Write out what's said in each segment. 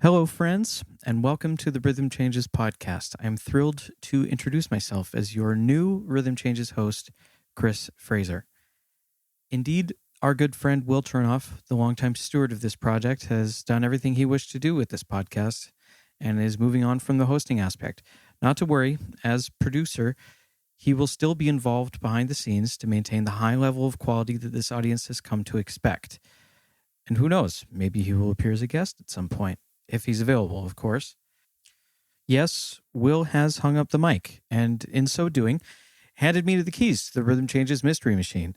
Hello, friends, and welcome to the Rhythm Changes podcast. I'm thrilled to introduce myself as your new Rhythm Changes host, Chris Fraser. Indeed, our good friend Will Turnoff, the longtime steward of this project, has done everything he wished to do with this podcast and is moving on from the hosting aspect. Not to worry, as producer, he will still be involved behind the scenes to maintain the high level of quality that this audience has come to expect. And who knows, maybe he will appear as a guest at some point. If he's available, of course. Yes, Will has hung up the mic, and in so doing, handed me the keys to the Rhythm Changes Mystery Machine.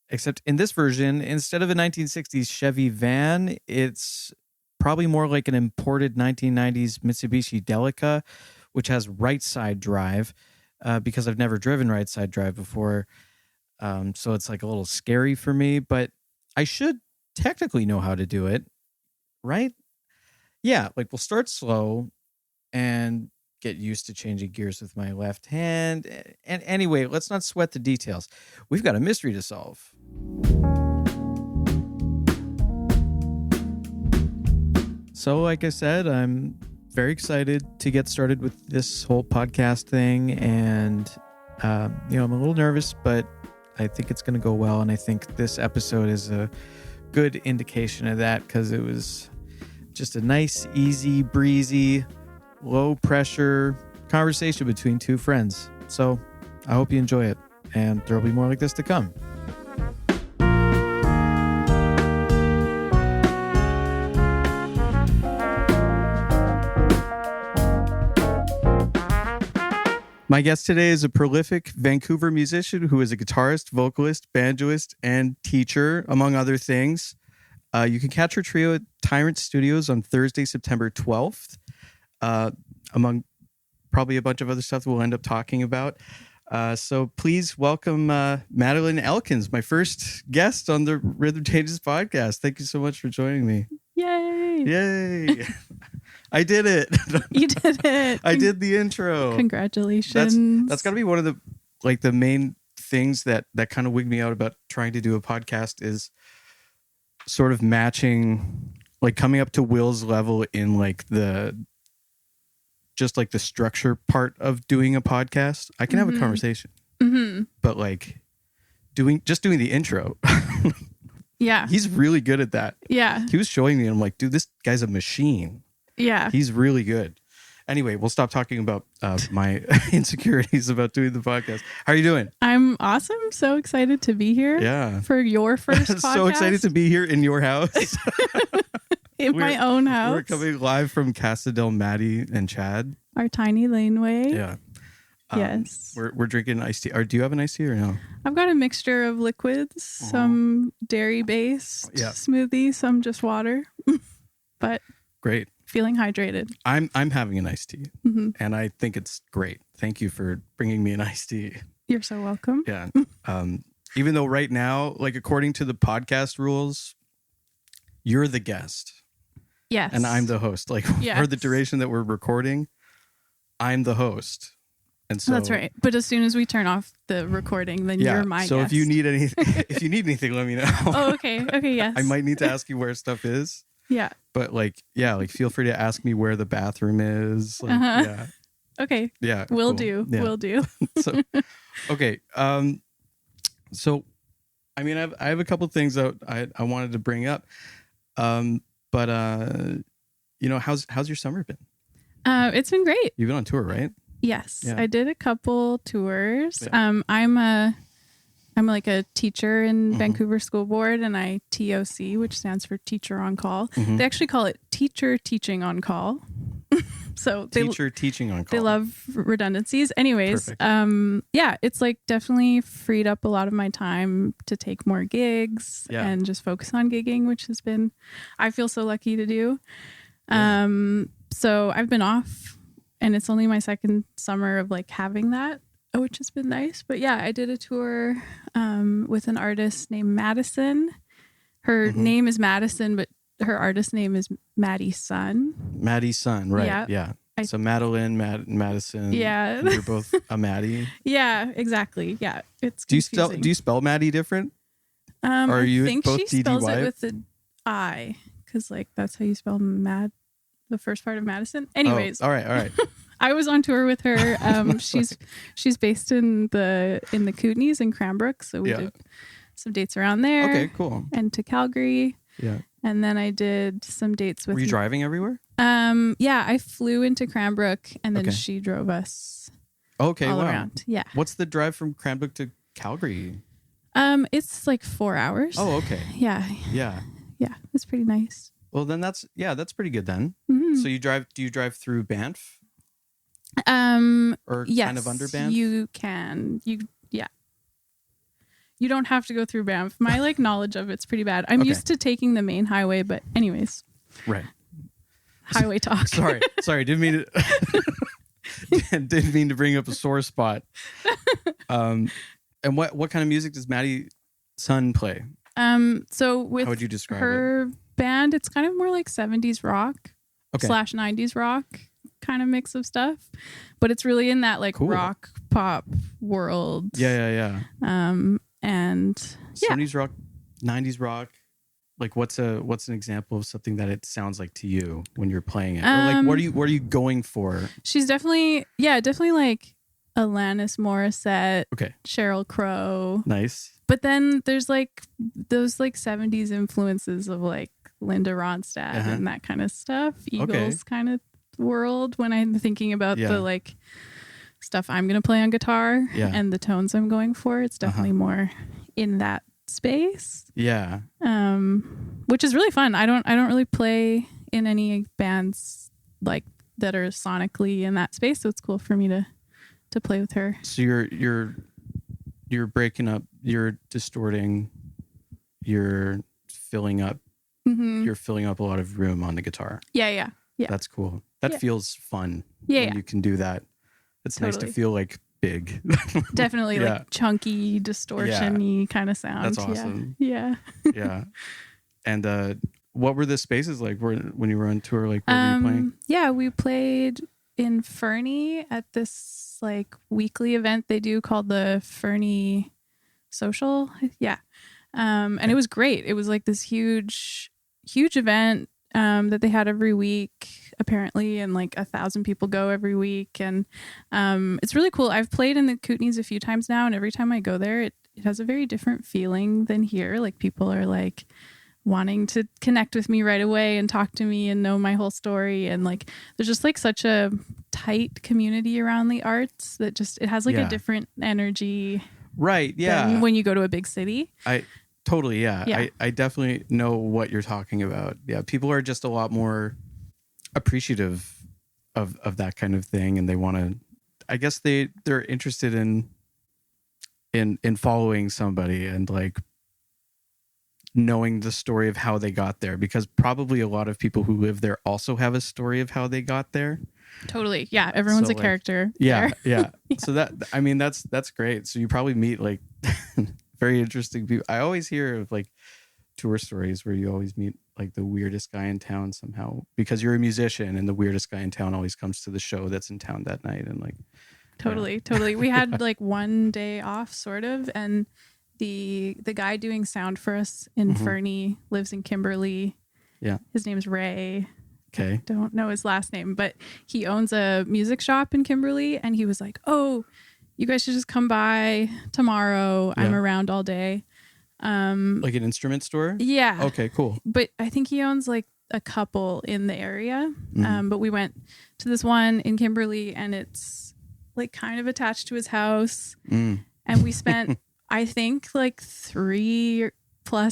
Except in this version, instead of a 1960s Chevy van, it's probably more like an imported 1990s Mitsubishi Delica, which has right side drive, because I've never driven right side drive before. So it's like a little scary for me, but I should technically know how to do it, right? Yeah, like we'll start slow and get used to changing gears with my left hand. And anyway, let's not sweat the details. We've got a mystery to solve. So, like I said, I'm very excited to get started with this whole podcast thing. And, I'm a little nervous, but I think it's going to go well. And I think this episode is a good indication of that because it was just a nice, easy, breezy, low pressure conversation between two friends. So I hope you enjoy it, and there'll be more like this to come. My guest today is a prolific Vancouver musician who is a guitarist, vocalist, banjoist, and teacher, among other things. You can catch her trio at Tyrant Studios on Thursday, September 12th, among probably a bunch of other stuff that we'll end up talking about. So please welcome Madeleine Elkins, my first guest on the Rhythm Changes podcast. Thank you so much for joining me. Yay! Yay! I did it. You did it. I did the intro. Congratulations. That's got to be one of the main things that kind of wigged me out about trying to do a podcast is sort of matching, like coming up to Will's level in like the structure part of doing a podcast. I can have a conversation, but like doing the intro. Yeah. He's really good at that. Yeah. He was showing me and I'm like, dude, this guy's a machine. Yeah. He's really good. Anyway, we'll stop talking about my insecurities about doing the podcast. How are you doing? I'm awesome. So excited to be here. Yeah. For your first podcast. So excited to be here in your house. In my own house. We're coming live from Casa del Maddie and Chad. Our tiny laneway. Yeah. Yes. We're drinking iced tea. Do you have an iced tea or no? I've got a mixture of liquids, some dairy-based smoothie, some just water. But great. Feeling hydrated. I'm having an iced tea, and I think it's great. Thank you for bringing me an iced tea. You're so welcome. Yeah. Even though right now, like according to the podcast rules, you're the guest. Yes. And I'm the host. Like for the duration that we're recording, I'm the host. And so that's right. But as soon as we turn off the recording, then you're my guest. So if you need anything, let me know. Oh, okay. Okay, yes. I might need to ask you where stuff is. Yeah. But like feel free to ask me where the bathroom is. Like, yeah. Okay. Yeah. Will cool. do. Yeah. Will do. So, okay. So, I mean, I have a couple of things that I wanted to bring up. But how's your summer been? It's been great. You've been on tour, right? Yes. Yeah. I did a couple tours. Yeah. I'm like a teacher in Vancouver School Board, and I TOC, which stands for Teacher on Call. They actually call it Teacher Teaching on Call. So Teacher Teaching on Call. They love redundancies. Anyways, it's like definitely freed up a lot of my time to take more gigs and just focus on gigging, which has been, I feel so lucky to do. Yeah. So I've been off, and it's only my second summer of like having that, which has been nice. But yeah, I did a tour with an artist named Maddisun. Her name is Maddisun, but her artist name is Maddisun. Maddisun, right? Yeah. So Madeleine, Maddisun. Yeah. You're both a Maddie. Yeah, exactly. Yeah, it's do confusing. you spell Maddie different? Or are you I think both she spells DDY? it with the I, because like that's how you spell Mad. the first part of Maddisun. Anyways. Oh, all right. I was on tour with her. She's based in the Kootenays in Cranbrook, so we did some dates around there. Okay, cool. And to Calgary. Yeah. And then I did some dates with. Were you driving everywhere? Yeah, I flew into Cranbrook and then she drove us. Okay, all around. Yeah. What's the drive from Cranbrook to Calgary? It's like 4 hours. Oh, okay. Yeah. Yeah. Yeah, it's pretty nice. Well, then that's pretty good then. Mm-hmm. So do you drive through Banff? Or yes, kind of under Banff? You can. You don't have to go through Banff. My like knowledge of it's pretty bad. I'm used to taking the main highway, but anyways. Right. Highway talk. Sorry. Didn't mean to bring up a sore spot. And what kind of music does Maddisun play? So with how would you describe her band, it's kind of more like 70s rock / 90s rock kind of mix of stuff, but it's really in that like rock pop world. Yeah. And 70s rock, 90s rock. Like what's an example of something that it sounds like to you when you're playing it? Or like what are you going for? She's definitely like Alanis Morissette, Sheryl Crow. Nice. But then there's like those like 70s influences of like Linda Ronstadt and that kind of stuff. Eagles kind of world when I'm thinking about the like stuff I'm going to play on guitar and the tones I'm going for. It's definitely more in that space. Yeah. Which is really fun. I don't really play in any bands like that are sonically in that space, so it's cool for me to play with her. So you're breaking up, you're distorting, you're filling up you're filling up a lot of room on the guitar. Yeah. That's cool. That feels fun. Yeah. You can do that. It's nice to feel like big. Definitely like chunky, distortion-y kind of sound. That's awesome. Yeah. Yeah. And what were the spaces like when you were on tour? Like, where were you playing? Yeah, we played in Fernie at this like weekly event they do called the Fernie Social. Yeah. And it was great. It was like this huge event that they had every week apparently, and like 1,000 people go every week, and it's really cool. I've played in the Kootenays a few times now, and every time I go there it has a very different feeling than here. Like people are like wanting to connect with me right away and talk to me and know my whole story, and like there's just like such a tight community around the arts that just it has like a different energy, right? than when you go to a big city. Totally, yeah. I definitely know what you're talking about. Yeah, people are just a lot more appreciative of that kind of thing, and they want to. I guess they're interested in following somebody and like knowing the story of how they got there, because probably a lot of people who live there also have a story of how they got there. Totally, yeah. Everyone's a character. Yeah. So that's great. So you probably meet like. Very interesting people. I always hear of like tour stories where you always meet like the weirdest guy in town somehow, because you're a musician and the weirdest guy in town always comes to the show that's in town that night. And like totally. We had like one day off sort of, and the guy doing sound for us in Fernie lives in Kimberley. Yeah. His name's Ray. Okay. I don't know his last name, but he owns a music shop in Kimberley, and he was like, "Oh, you guys should just come by tomorrow. I'm around all day." Like an instrument store? Yeah. Okay, cool. But I think he owns like a couple in the area. But we went to this one in Kimberley, and it's like kind of attached to his house. And we spent, I think, like 3+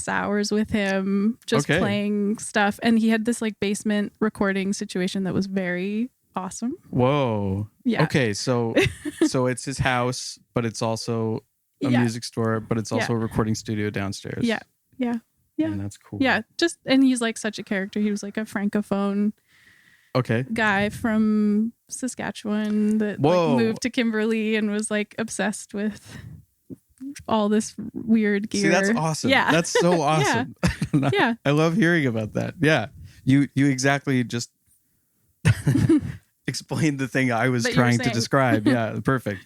hours with him just playing stuff. And he had this like basement recording situation that was very awesome. Whoa. Yeah. Okay, so it's his house, but it's also a music store, but it's also a recording studio downstairs. Yeah. And that's cool. Yeah. And he's like such a character. He was like a francophone guy from Saskatchewan that like, moved to Kimberley and was like obsessed with all this weird gear. See, that's awesome. Yeah. That's so awesome. Yeah. I love hearing about that. Yeah. You exactly just explained the thing I was trying to describe. Yeah, perfect.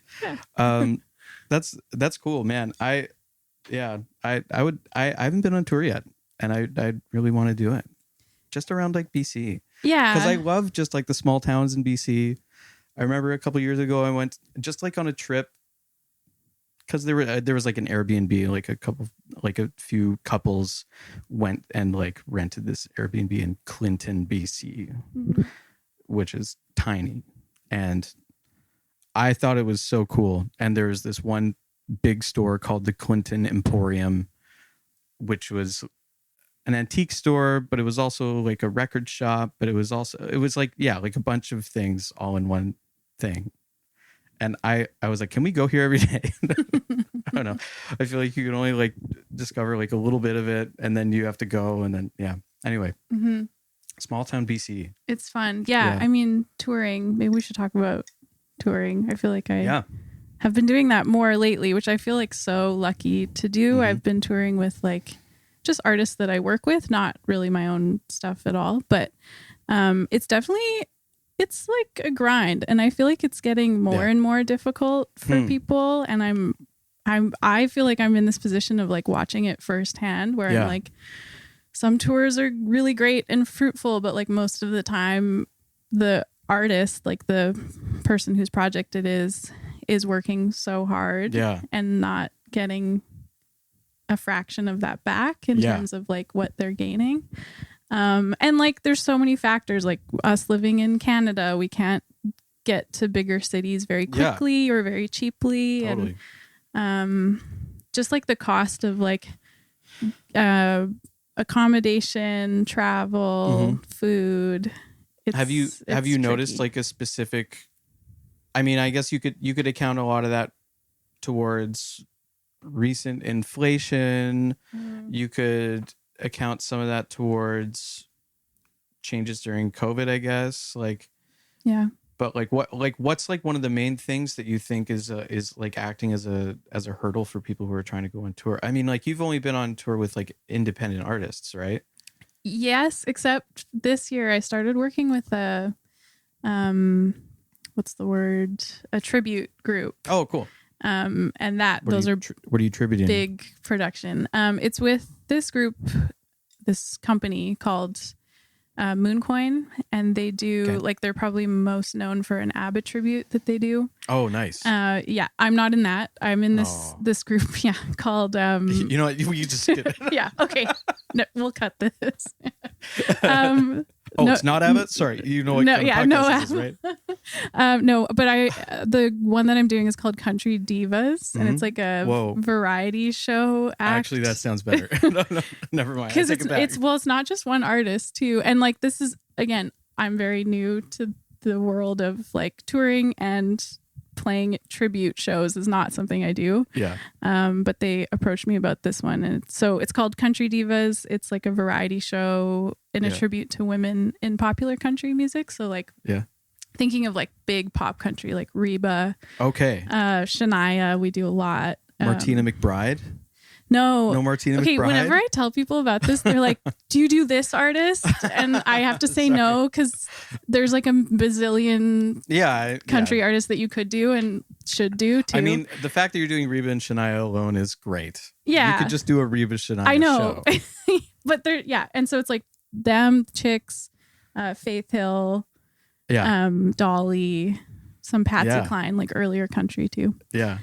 That's cool, man. I haven't been on tour yet, and I really want to do it. Just around like BC. Yeah. Because I love just like the small towns in BC. I remember a couple years ago, I went just like on a trip because there was like an Airbnb, like a few couples went and like rented this Airbnb in Clinton, BC, which is tiny. And I thought it was so cool. And there was this one big store called the Clinton Emporium, which was an antique store, but it was also like a record shop, but it was like, yeah, like a bunch of things all in one thing. And I was like, can we go here every day? I don't know. I feel like you can only like discover like a little bit of it, and then you have to go, and then yeah. Anyway, small town BC. It's fun. Yeah. I mean, touring. Maybe we should talk about touring. I feel like I have been doing that more lately, which I feel like so lucky to do. I've been touring with like just artists that I work with, not really my own stuff at all, but it's like a grind, and I feel like it's getting more and more difficult for people. And I feel like I'm in this position of like watching it firsthand, where I'm like, some tours are really great and fruitful, but like most of the time the artist, like the person whose project it is working so hard and not getting a fraction of that back in terms of like what they're gaining. And like, there's so many factors, like us living in Canada, we can't get to bigger cities very quickly or very cheaply. Totally. And, just like the cost of like, accommodation, travel, food. Have you noticed like a specific, I mean, I guess you could account a lot of that towards recent inflation. You could account some of that towards changes during COVID, I guess. Like, yeah. But like, what's like one of the main things that you think is like acting as a hurdle for people who are trying to go on tour? I mean, like, you've only been on tour with like independent artists, right? Yes, except this year I started working with a what's the word? A tribute group. Oh, cool. And those are what are you tributing? Big production. It's with this group, this company called Mooncoin, and they do like, they're probably most known for an ABBA tribute that they do. Oh, nice. Yeah, I'm not in that. I'm in this group, called you know what, you just did it. Yeah, okay. No, we'll cut this. It's not ABBA? Sorry, you know what kind of podcast this is, right? No, but the one that I'm doing is called Country Divas, and it's like a variety show act. Actually, that sounds better. No, never mind. Because it's not just one artist too, and like, this is, again, I'm very new to the world of like touring, and playing tribute shows is not something I do. Yeah. But they approached me about this one, and it's called Country Divas. It's like a variety show in a tribute to women in popular country music. So like, thinking of like big pop country, like Reba. Okay. Shania, we do a lot. Martina McBride. No Martina McBride. Okay, whenever I tell people about this, they're like, do you do this artist? And I have to say no, because there's like a bazillion country artists that you could do and should do too. I mean, the fact that you're doing Reba and Shania alone is great. Yeah. You could just do a Reba Shania I know. Show. But and so it's like them, Chicks, Faith Hill, Dolly, some Patsy Cline, like earlier country too. Yeah.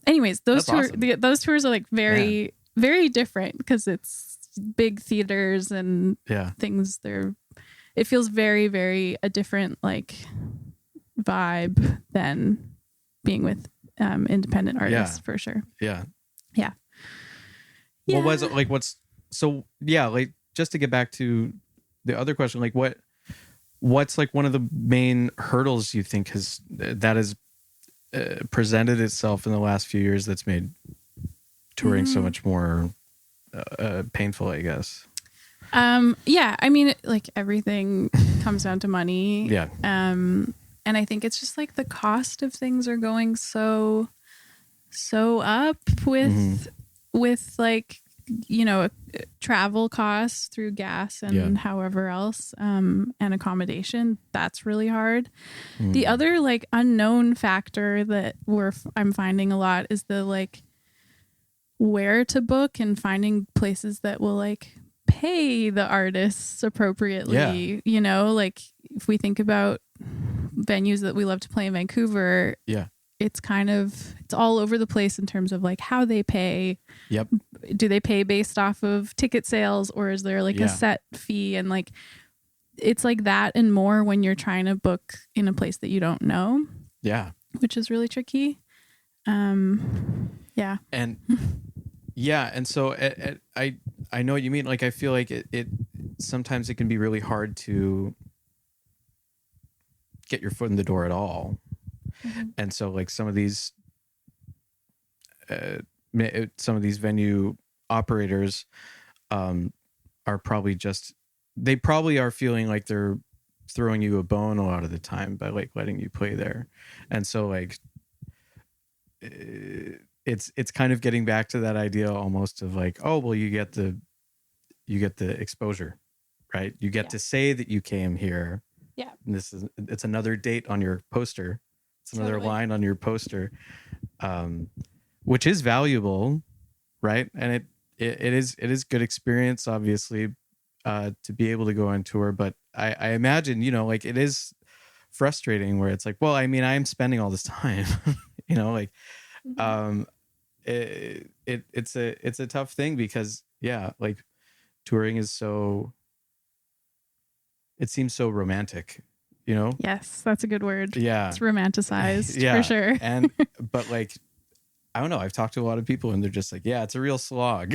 Anyways, those tours are like very, very different, because it's big theaters and things. It feels very, very a different like vibe than being with independent artists for sure. Yeah. Yeah. What was it like? Like, just to get back to the other question, like what's like one of the main hurdles you think has presented itself in the last few years that's made touring so much more painful, I guess? I mean, like, everything comes down to money. Yeah. And I think it's just like the cost of things are going so up with like, you know, travel costs through gas and however else, and accommodation. That's really hard. The other like unknown factor that I'm finding a lot is the like where to book and finding places that will like pay the artists appropriately. You know, like if we think about venues that we love to play in Vancouver, it's all over the place in terms of like how they pay. Yep. Do they pay based off of ticket sales, or is there like a set fee? And like, it's like that and more when you're trying to book in a place that you don't know. Yeah. Which is really tricky. Yeah. And and so I know what you mean. Like, I feel like it sometimes it can be really hard to get your foot in the door at all. Mm-hmm. And so like some of these venue operators are probably they probably are feeling like they're throwing you a bone a lot of the time by like letting you play there. And so like it's kind of getting back to that idea almost of like, oh well, you get the exposure, right? You get to say that you came here. Yeah. And it's another date on your poster. It's another line on your poster, which is valuable, right? And it is good experience, obviously, to be able to go on tour. But I imagine, you know, like it is frustrating where it's like, well, I mean, I'm spending all this time, you know, like, it's a tough thing because like touring is it seems so romantic, you know? Yes, that's a good word. Yeah. It's romanticized for sure. But like, I don't know. I've talked to a lot of people and they're just like, yeah, it's a real slog.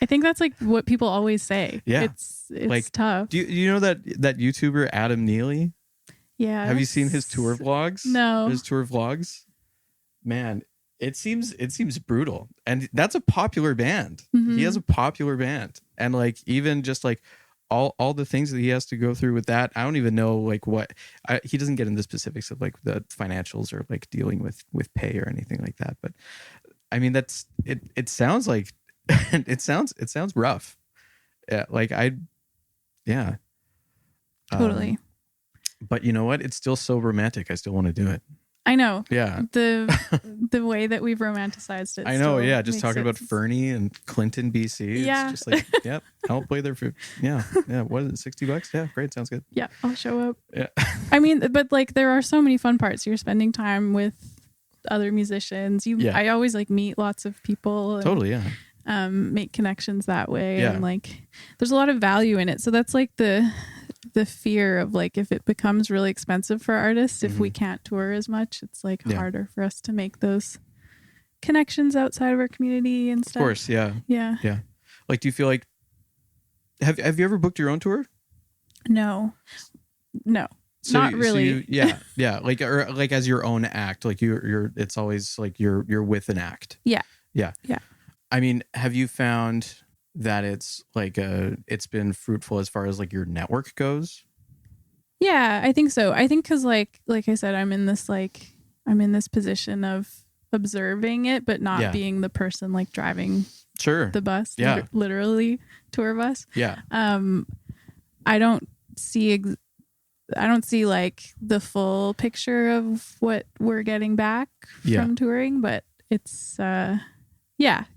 I think that's like what people always say. Yeah. It's like, tough. Do you know that YouTuber Adam Neely? Yeah. Have you seen his tour vlogs? No. His tour vlogs? Man, it seems brutal. And that's a popular band. Mm-hmm. He has a popular band. And like, even just like all the things that he has to go through with that, I don't even know like he doesn't get into the specifics of like the financials or like dealing with pay or anything like that. But I mean, that's it sounds like it sounds rough. Yeah. Like totally. But you know what? It's still so romantic. I still want to do it. I know. Yeah. The way that we've romanticized it. I know. Yeah. Just talking about Fernie and Clinton, BC. Yeah. It's just like, yep. I'll play there for, yeah. What is it? $60? Yeah. Great. Sounds good. Yeah. I'll show up. Yeah. I mean, but like there are so many fun parts. You're spending time with other musicians. I always like meet lots of people. And, totally. Yeah. Make connections that way. Yeah. And like, there's a lot of value in it. So that's like the fear of like, if it becomes really expensive for artists, if we can't tour as much, it's like harder for us to make those connections outside of our community and stuff. Of course. Yeah. Yeah. Yeah. Like, do you feel like, have you ever booked your own tour? No, not really. Yeah. Like, or like as your own act, like you're, it's always like you're with an act. Yeah. Yeah. Yeah. I mean, have you found that it's like it's been fruitful as far as like your network goes? Yeah, I think so. I think because like I said, I'm in this position of observing it, but not being the person like driving the bus, literally tour bus. Yeah. I don't see like the full picture of what we're getting back from touring, but it's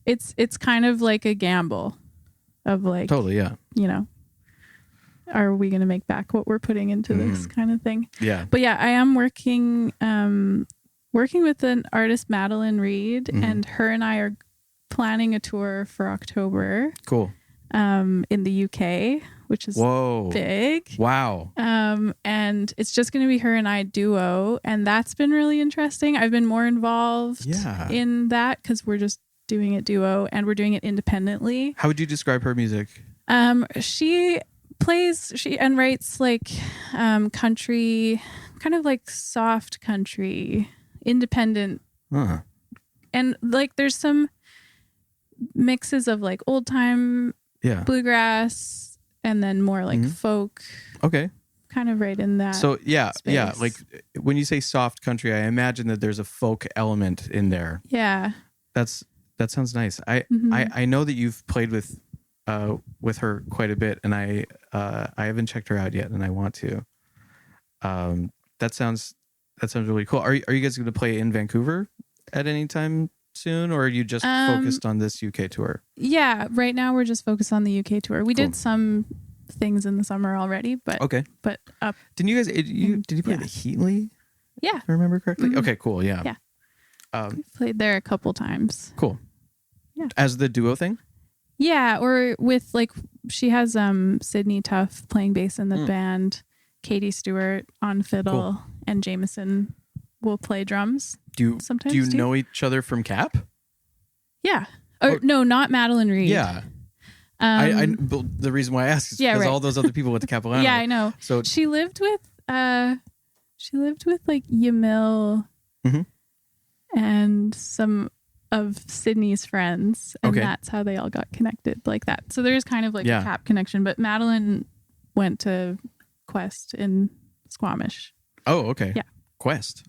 it's kind of like a gamble of like, totally, yeah, you know, are we going to make back what we're putting into this kind of thing? Yeah. But yeah, I am working with an artist, Madelyn Read, and her and I are planning a tour for October. Cool. In the UK, which is big. Wow. And it's just going to be her and I duo, and that's been really interesting. I've been more involved in that because we're just doing it duo and we're doing it independently. How would you describe her music? She writes like country, kind of like soft country, independent. And like there's some mixes of like old time bluegrass and then more like folk. Okay. Kind of right in that. So space. Like when you say soft country, I imagine that there's a folk element in there. Yeah. That sounds nice. I know that you've played with her quite a bit, and I haven't checked her out yet, and I want to. That sounds really cool. Are you guys going to play in Vancouver at any time soon, or are you just focused on this UK tour? Yeah, right now we're just focused on the UK tour. We did some things in the summer already, but But up. Didn't you guys? Did you play the Heatley? Yeah, if I remember correctly. Mm-hmm. Okay, cool. Yeah. We played there a couple times. Cool. Yeah. As the duo thing? Yeah, or with like she has Sydney Tuff playing bass in the band, Katie Stewart on fiddle, and Jameson will play drums. Do you know each other from Cap? Yeah. Or no, not Madelyn Read. Yeah. The reason why I asked is because all those other people went to Capilano. Yeah, I know. So she lived with like Yamil and some of Sydney's friends, and that's how they all got connected like that. So there's kind of like a Cap connection, but Madelyn went to Quest in Squamish. Oh, okay. Yeah. Quest.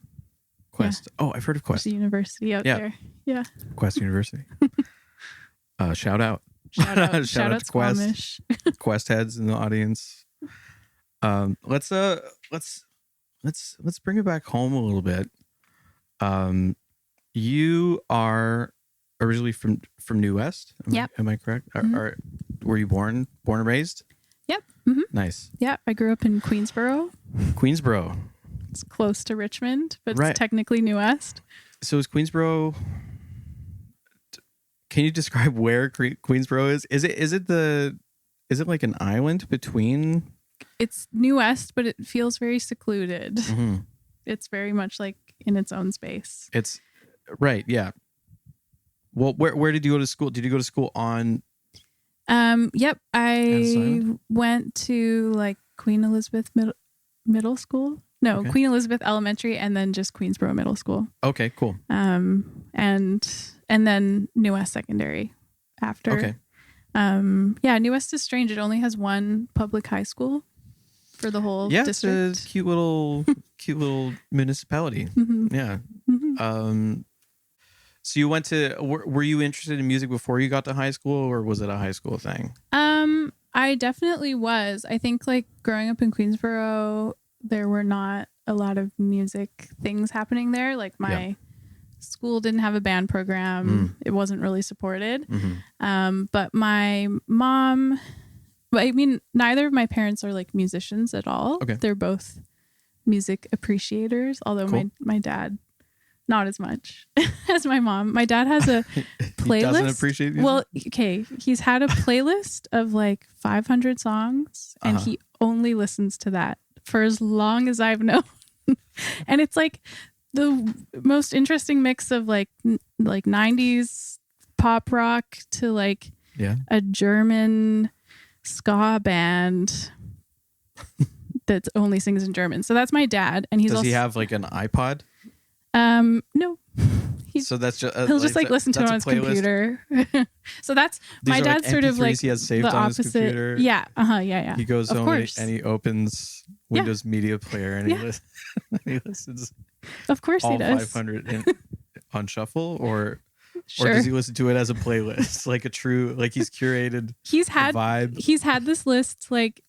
Yeah. Oh, I've heard of Quest. There's a university out there. Yeah. Quest University. Shout out. Shout out to Quest. Quest heads in the audience. Let's bring it back home a little bit. You are originally from New West. Am I correct? Mm-hmm. Were you born and raised? Yep. Mm-hmm. Nice. Yeah, I grew up in Queensboro. It's close to Richmond, but it's technically New West. So is Queensboro? Can you describe where Queensboro is? Is it like an island between? It's New West, but it feels very secluded. Mm-hmm. It's very much like in its own space. It's right. Yeah. Well, where did you go to school? Did you go to school on? Yep. I went to like Queen Elizabeth Middle School. No, Queen Elizabeth Elementary, and then just Queensboro Middle School. Okay, cool. And then New West Secondary after. Okay. Yeah, New West is strange. It only has one public high school for the whole district. Yeah, it's a cute little municipality. Mm-hmm. Yeah. Mm-hmm. So you went to, were you interested in music before you got to high school, or was it a high school thing? I definitely was. I think like growing up in Queensboro, there were not a lot of music things happening there. Like my school didn't have a band program. It wasn't really supported. Mm-hmm. But my mom, I mean, neither of my parents are like musicians at all. Okay. They're both music appreciators, although my dad, not as much as my mom. My dad has a playlist. He doesn't appreciate music? Well, okay. He's had a playlist of like 500 songs, and he only listens to that for as long as I've known. And it's like the most interesting mix of like 90s pop rock to like a German ska band that only sings in German. So that's my dad, and does he have like an iPod? No. So that's just he'll just like listen to it on his computer. So that's my dad's sort of like he has saved the on opposite. his computer. Yeah. He goes home and he opens Windows Media Player and he listens. Of course, all he does. 500 on shuffle, or Sure. or does he listen to it as a playlist, like a true, like he's curated? He's had vibe. He's had this list like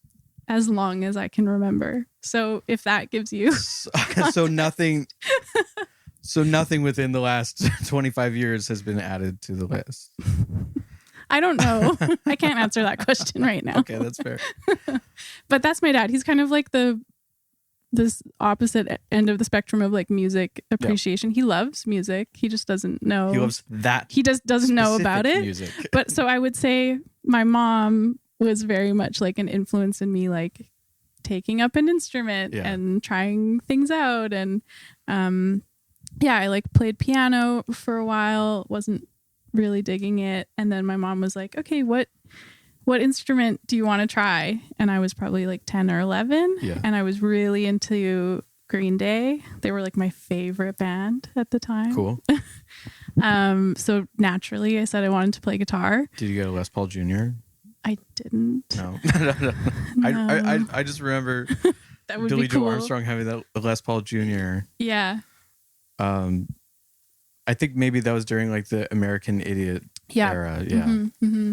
as long as I can remember. So if that gives you so nothing within the last 25 years has been added to the list. I don't know. I can't answer that question right now. Okay, that's fair. But that's my dad. He's kind of like this opposite end of the spectrum of like music appreciation. He loves music. He just doesn't know. He loves that. He just doesn't know about it. Music. But so I would say my mom was very much like an influence in me, like taking up an instrument and trying things out. And I like played piano for a while, wasn't really digging it. And then my mom was like, okay, what instrument do you want to try? And I was probably like 10 or 11. Yeah. And I was really into Green Day. They were like my favorite band at the time. Cool. So naturally I said I wanted to play guitar. Did you get a Les Paul Jr.? I didn't. No. No. I just remember that would Billy be cool. Joe Armstrong having that Les Paul Jr. Yeah. I think maybe that was during like the American Idiot era. Yeah. Mm-hmm,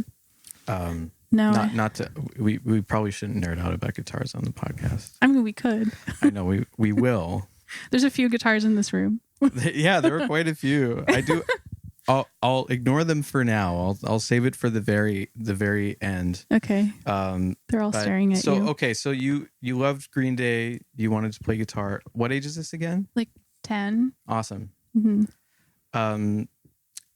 mm-hmm. No, not to. We probably shouldn't nerd out about guitars on the podcast. I mean, we could. I know we will. There's a few guitars in this room. Yeah, there were quite a few. I do. I'll ignore them for now. I'll save it for the very end. Okay. They're all staring at you. So okay, so you loved Green Day. You wanted to play guitar. What age is this again? Like 10. Awesome. Mm-hmm.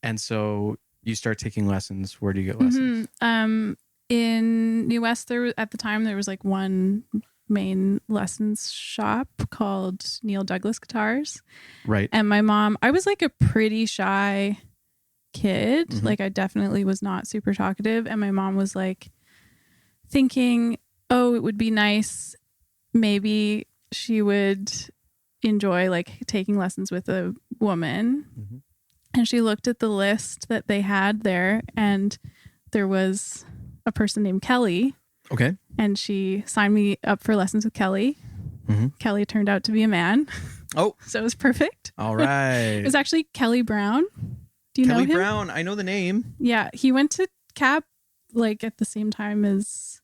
And so you start taking lessons. Where do you get lessons? Mm-hmm. In New West, at the time there was like one main lessons shop called Neil Douglas Guitars. Right. And my mom, I was like a pretty shy kid. Mm-hmm. Like I definitely was not super talkative. And my mom was like thinking, oh, it would be nice. Maybe she would enjoy like taking lessons with a woman. Mm-hmm. And she looked at the list that they had there, and there was a person named Kelly. Okay. And she signed me up for lessons with Kelly. Mm-hmm. Kelly turned out to be a man. Oh. So it was perfect. All right. It was actually Kelly Brown. Do you know him? Kelly Brown. I know the name. Yeah. He went to Cap like at the same time as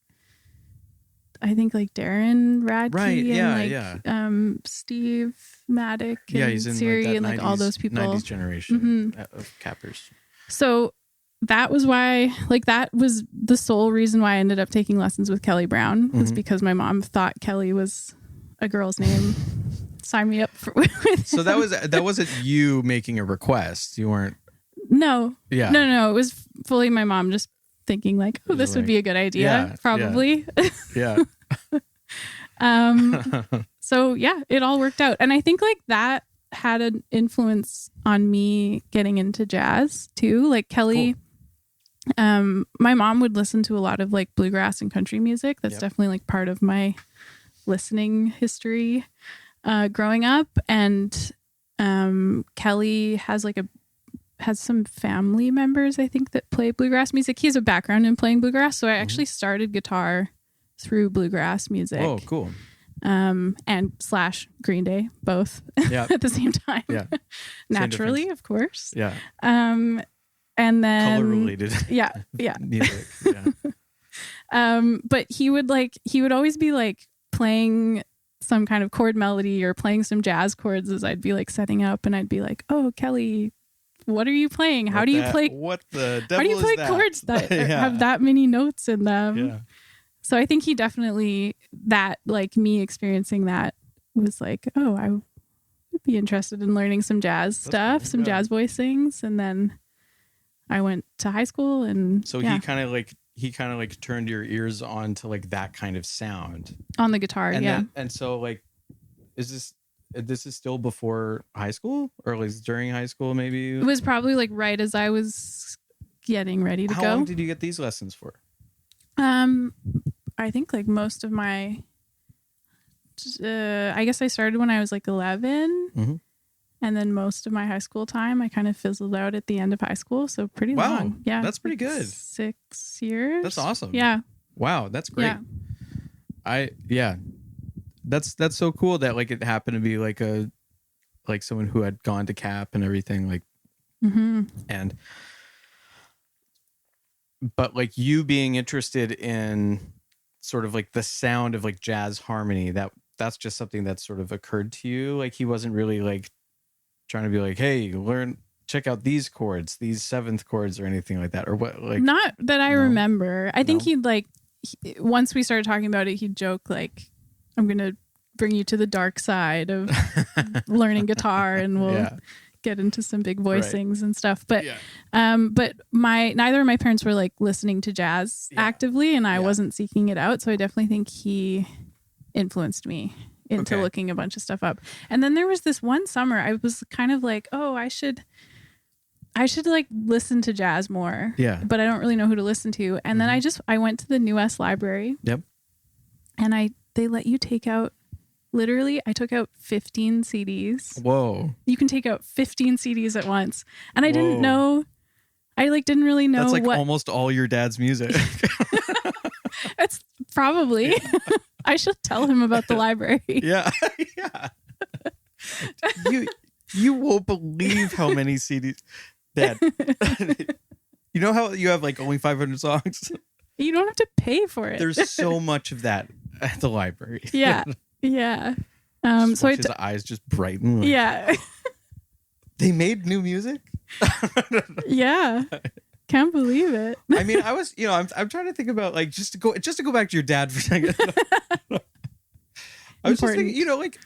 I think like Darren Radke and Steve Maddock and he's in Siri like and like 90s, all those people. 90s generation of cappers. So that was why, like, that was the sole reason why I ended up taking lessons with Kelly Brown, was because my mom thought Kelly was a girl's name. Sign me up for with So that wasn't you making a request. You weren't. No. Yeah. No. It was fully my mom just thinking like, oh, this would be a good idea. Probably. Yeah. So yeah, it all worked out. And I think like that had an influence on me getting into jazz too. Like Kelly, my mom would listen to a lot of like bluegrass and country music. That's definitely like part of my listening history growing up. And Kelly has some family members, I think, that play bluegrass music. He has a background in playing bluegrass. So I actually started guitar through bluegrass music. Oh, cool. And / Green Day, both at the same time. Yeah. Naturally, of course. Yeah. And then color related. Yeah. Music. Yeah. But he would always be like playing some kind of chord melody or playing some jazz chords as I'd be like setting up, and I'd be like, oh, Kelly, what are you playing? How do you play chords that have that many notes in them? Yeah. So I think he definitely, that like me experiencing that was like, oh, I would be interested in learning some jazz stuff, some jazz voicings. And then I went to high school, and so he kind of like turned your ears on to like that kind of sound on the guitar. And yeah. And so like, this is still before high school, or like during high school? Maybe it was probably like right as I was getting ready to go. How long did you get these lessons for? I think like most of my, I guess I started when I was like 11, and then most of my high school time I kind of fizzled out at the end of high school. So pretty long. Yeah. That's pretty good. 6 years. That's awesome. Yeah. Wow. That's great. Yeah. That's so cool that like it happened to be like someone who had gone to Cap and everything, like, and but like you being interested in sort of like the sound of like jazz harmony, that's just something that sort of occurred to you. Like he wasn't really like trying to be like, hey, check out these chords, these seventh chords or anything like that, or what? Like, not that I remember. I think he'd like, once we started talking about it, he'd joke like, I'm going to bring you to the dark side of learning guitar, and we'll get into some big voicings and stuff. But but neither of my parents were like listening to jazz actively, and I wasn't seeking it out. So I definitely think he influenced me into looking a bunch of stuff up. And then there was this one summer I was kind of like, oh, I should like listen to jazz more. Yeah. But I don't really know who to listen to. And then I went to the New West Library. Yep. And they let you take out, literally, I took out 15 CDs. Whoa. You can take out 15 CDs at once. And I didn't know, didn't really know. That's like almost all your dad's music. It's probably. I should tell him about the library. Yeah. You won't believe how many CDs. Dad, you know how you have like only 500 songs? You don't have to pay for it. There's so much of that at the library. Yeah. Yeah. So his eyes just brighten. Like, yeah. They made new music? Yeah. Can't believe it. I mean, I was, I'm trying to think about like just to go back to your dad for a second. I was just thinking, like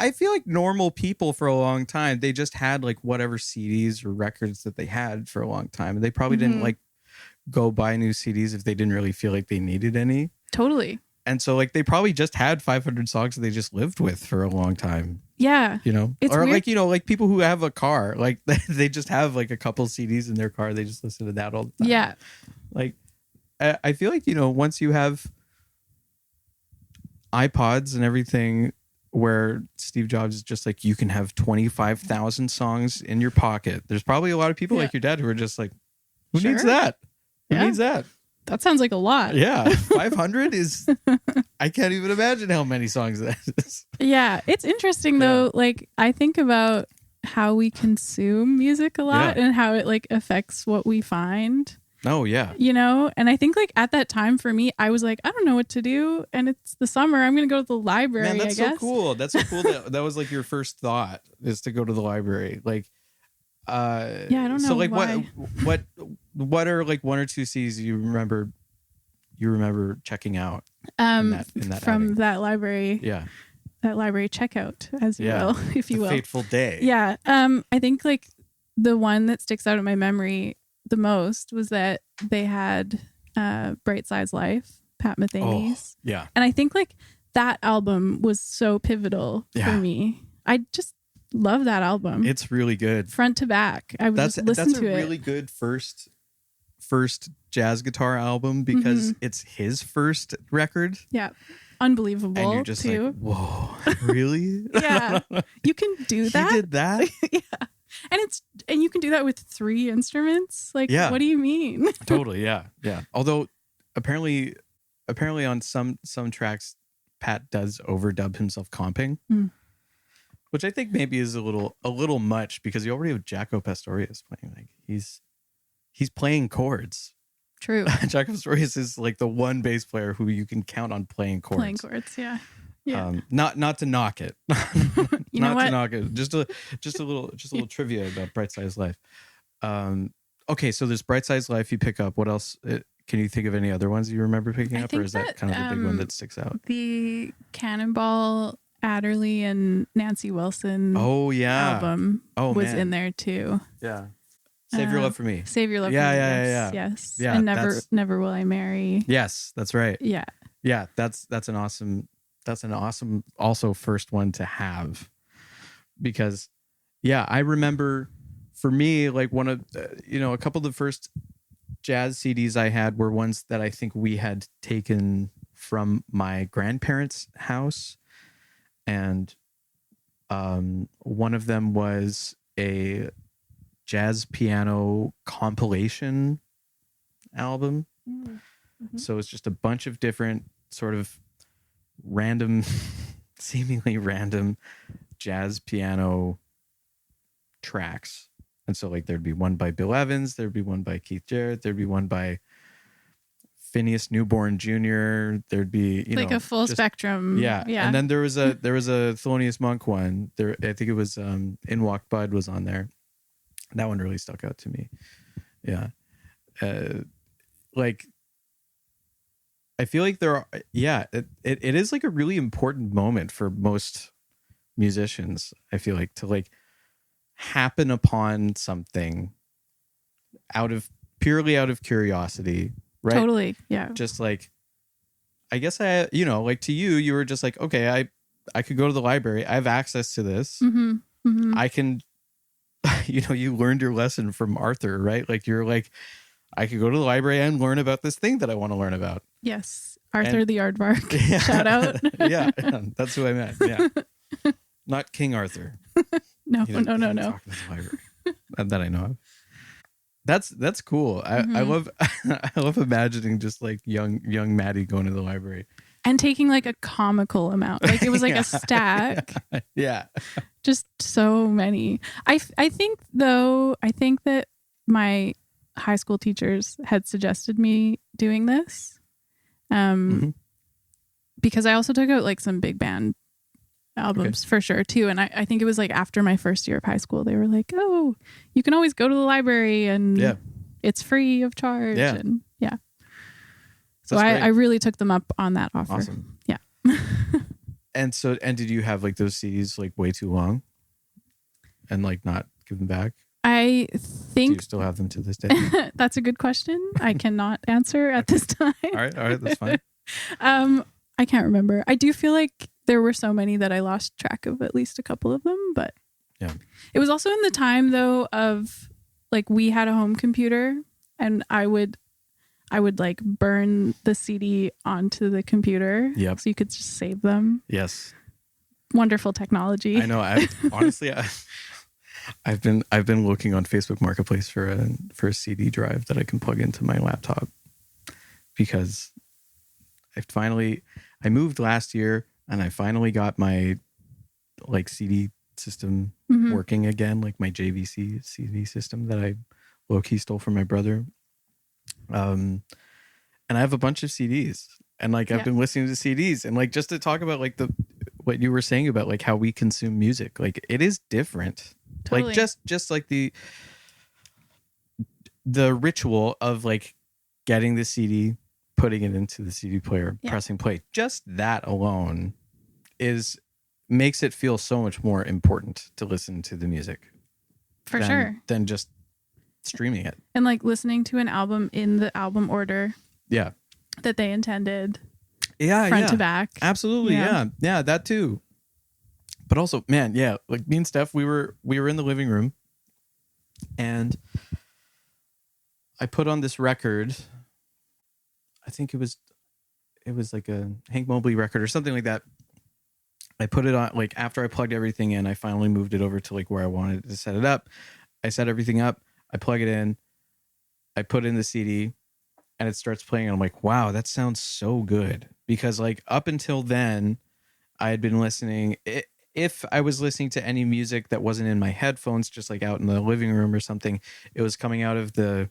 I feel like normal people for a long time, they just had like whatever CDs or records that they had for a long time. And they probably didn't like go buy new CDs if they didn't really feel like they needed any. Totally. And so like they probably just had 500 songs that they just lived with for a long time. Yeah. It's or weird. Like, like people who have a car, like they just have like a couple CDs in their car. They just listen to that all the time. Yeah. Like I feel like, once you have iPods and everything where Steve Jobs is just like, you can have 25,000 songs in your pocket. There's probably a lot of people like your dad who are just like, who needs that? Who needs that? That sounds like a lot. Yeah. 500 is, I can't even imagine how many songs that is. Yeah. It's interesting though. Like I think about how we consume music a lot and how it like affects what we find. Oh yeah. And I think like at that time for me, I was like, I don't know what to do. And it's the summer. I'm going to go to the library. Man, that's I guess. So cool. That's so cool. That was like your first thought is to go to the library. Like, I don't know. So like why. what are like one or two CDs you remember checking out in that from outing? that library? Yeah. That library checkout, as you will, if you will. Fateful day. Yeah. I think like the one that sticks out in my memory the most was that they had Bright Side's Life, Pat Metheny's. Oh, yeah. And I think like that album was so pivotal for me. I just love that album. It's really good. Front to back. I would just listen to it. That's a really good first jazz guitar album because it's his first record. Yeah. Unbelievable. And you're just too. like, whoa, really? Yeah. You can do that. He did that? Yeah. And you can do that with 3 instruments. Like, what do you mean? Totally. Yeah. Yeah. Although apparently on some tracks, Pat does overdub himself comping, which I think maybe is a little much because you already have Jaco Pastorius playing. Like he's playing chords. True. Jaco Pastorius is like the one bass player who you can count on playing chords. Playing chords. Yeah. Yeah. Not to knock it. You know what? To knock it. Just a little trivia about Bright Side's Life. Okay, so there's Bright Side's Life you pick up. What else? Can you think of any other ones you remember picking up, or is that kind of the big one that sticks out? The Cannonball Adderley and Nancy Wilson album was in there too. Yeah. Save Your Love for Me. Save Your Love for Me. Yes. Yeah, and Never Will I Marry. Yes, that's right. Yeah. Yeah, that's an awesome also first one to have. Because I remember for me, like one of a couple of the first jazz CDs I had were ones that I think we had taken from my grandparents' house. And one of them was a jazz piano compilation album. Mm-hmm. So it's just a bunch of different sort of random, seemingly random jazz piano tracks. And so like there'd be one by Bill Evans, there'd be one by Keith Jarrett, there'd be one by Phineas Newborn Jr., there'd be like a full spectrum. Yeah. And then there was a Thelonious Monk one. I think it was In Walk Bud was on there. That one really stuck out to me. Yeah. Like I feel like it is like a really important moment for most musicians. I feel like to like happen upon something purely out of curiosity, right? Totally. Yeah. Just like, I guess like to you were just like, okay, I could go to the library. I have access to this. Mm-hmm. Mm-hmm. I can, you learned your lesson from Arthur, right? Like you're like, I could go to the library and learn about this thing that I want to learn about. Yes. Arthur the Aardvark. Yeah. Shout out. yeah. That's who I meant. Yeah. Not King Arthur. No. Talking to the library. That I know of. That's cool. I love imagining just like young Maddie going to the library. And taking like a comical amount. Like it was like a stack. Yeah. Just so many. I think that my high school teachers had suggested me doing this. Because I also took out like some big band albums for sure too. And I think it was like after my first year of high school, they were like, oh, you can always go to the library and it's free of charge. And so I really took them up on that offer. Awesome. Yeah. And did you have like those CDs like way too long and like not give them back? I think. Do you still have them to this day? That's a good question. I cannot answer at this time. All right, that's fine. I can't remember. I do feel like there were so many that I lost track of at least a couple of them, but it was also in the time though of like we had a home computer and I would like burn the CD onto the computer so you could just save them. Yes. Wonderful technology. I know. I've been looking on Facebook Marketplace for a CD drive that I can plug into my laptop because I moved last year and I finally got my like CD system working again, like my JVC CD system that I low-key stole from my brother. And I have a bunch of CDs and like I've been listening to CDs and like just to talk about like what you were saying about like how we consume music, like it is different. Totally. Like just like the ritual of like getting the CD, putting it into the CD player, pressing play, just that alone makes it feel so much more important to listen to the music. For sure. Than just streaming it. And like listening to an album in the album order. Yeah. That they intended. Yeah. Front to back. Absolutely. Yeah. That too. But also, man, like me and Steph, we were in the living room and I put on this record. I think it was like a Hank Mobley record or something like that. I put it on like after I plugged everything in, I finally moved it over to like where I wanted to set it up. I set everything up. I plug it in. I put in the CD and it starts playing. And I'm like, wow, that sounds so good. Because like up until then, I had been listening. If I was listening to any music that wasn't in my headphones, just like out in the living room or something, it was coming out of the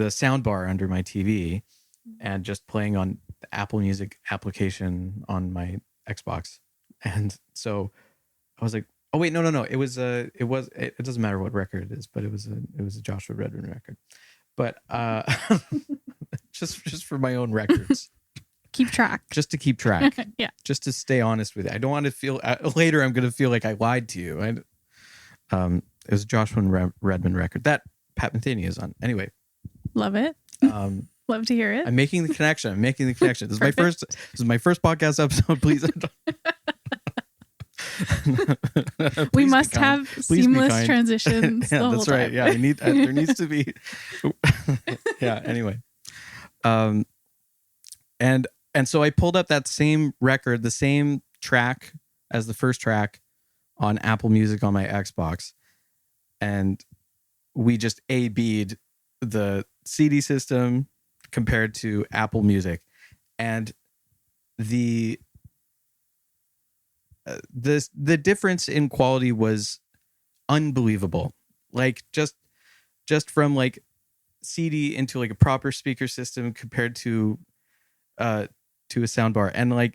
sound bar under my TV and just playing on the Apple Music application on my Xbox. And so I was like, oh wait, no. It doesn't matter what record it is, but it was a Joshua Redman record. But just for my own records. Keep track. Just to keep track. Yeah. Just to stay honest with it. I don't want to feel later I'm going to feel like I lied to you. It was a Joshua Redman record that Pat Metheny is on. Anyway. Love it. Love to hear it. I'm making the connection. This is my first podcast episode. Please. We must have seamless transitions. Yeah, that's right. Time. Yeah, there needs to be. Yeah. Anyway, and so I pulled up that same record, the same track as the first track on Apple Music on my Xbox, and we just A/B'd the CD system compared to Apple Music, and the difference in quality was unbelievable. Like just from like CD into like a proper speaker system compared to a soundbar, and like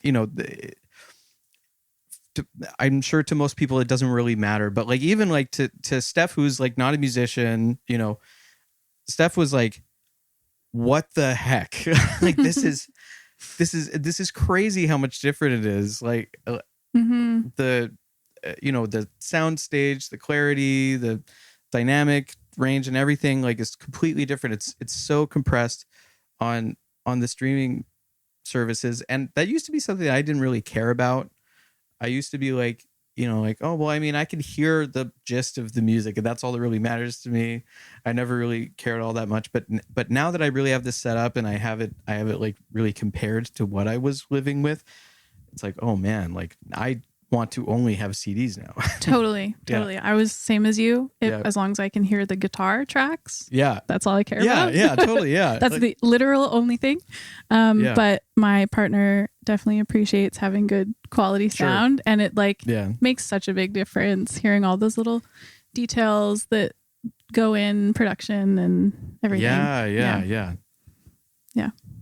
I'm sure to most people it doesn't really matter, but like even like to Steph, who's like not a musician, Steph was like, what the heck? Like this is crazy how much different it is. Like the sound stage, the clarity, the dynamic range and everything like is completely different. It's so compressed on the streaming services, and that used to be something that I didn't really care about. I used to be like, oh, well, I mean, I can hear the gist of the music and that's all that really matters to me. I never really cared all that much. But now that I really have this set up and I have it like really compared to what I was living with, it's like, oh man, like I want to only have CDs now. Totally. Yeah. I was same as you. As long as I can hear the guitar tracks. Yeah. That's all I care about. Yeah, totally. Yeah. That's the literal only thing. But my partner definitely appreciates having good quality sound. Sure. And it makes such a big difference hearing all those little details that go in production and everything. Yeah.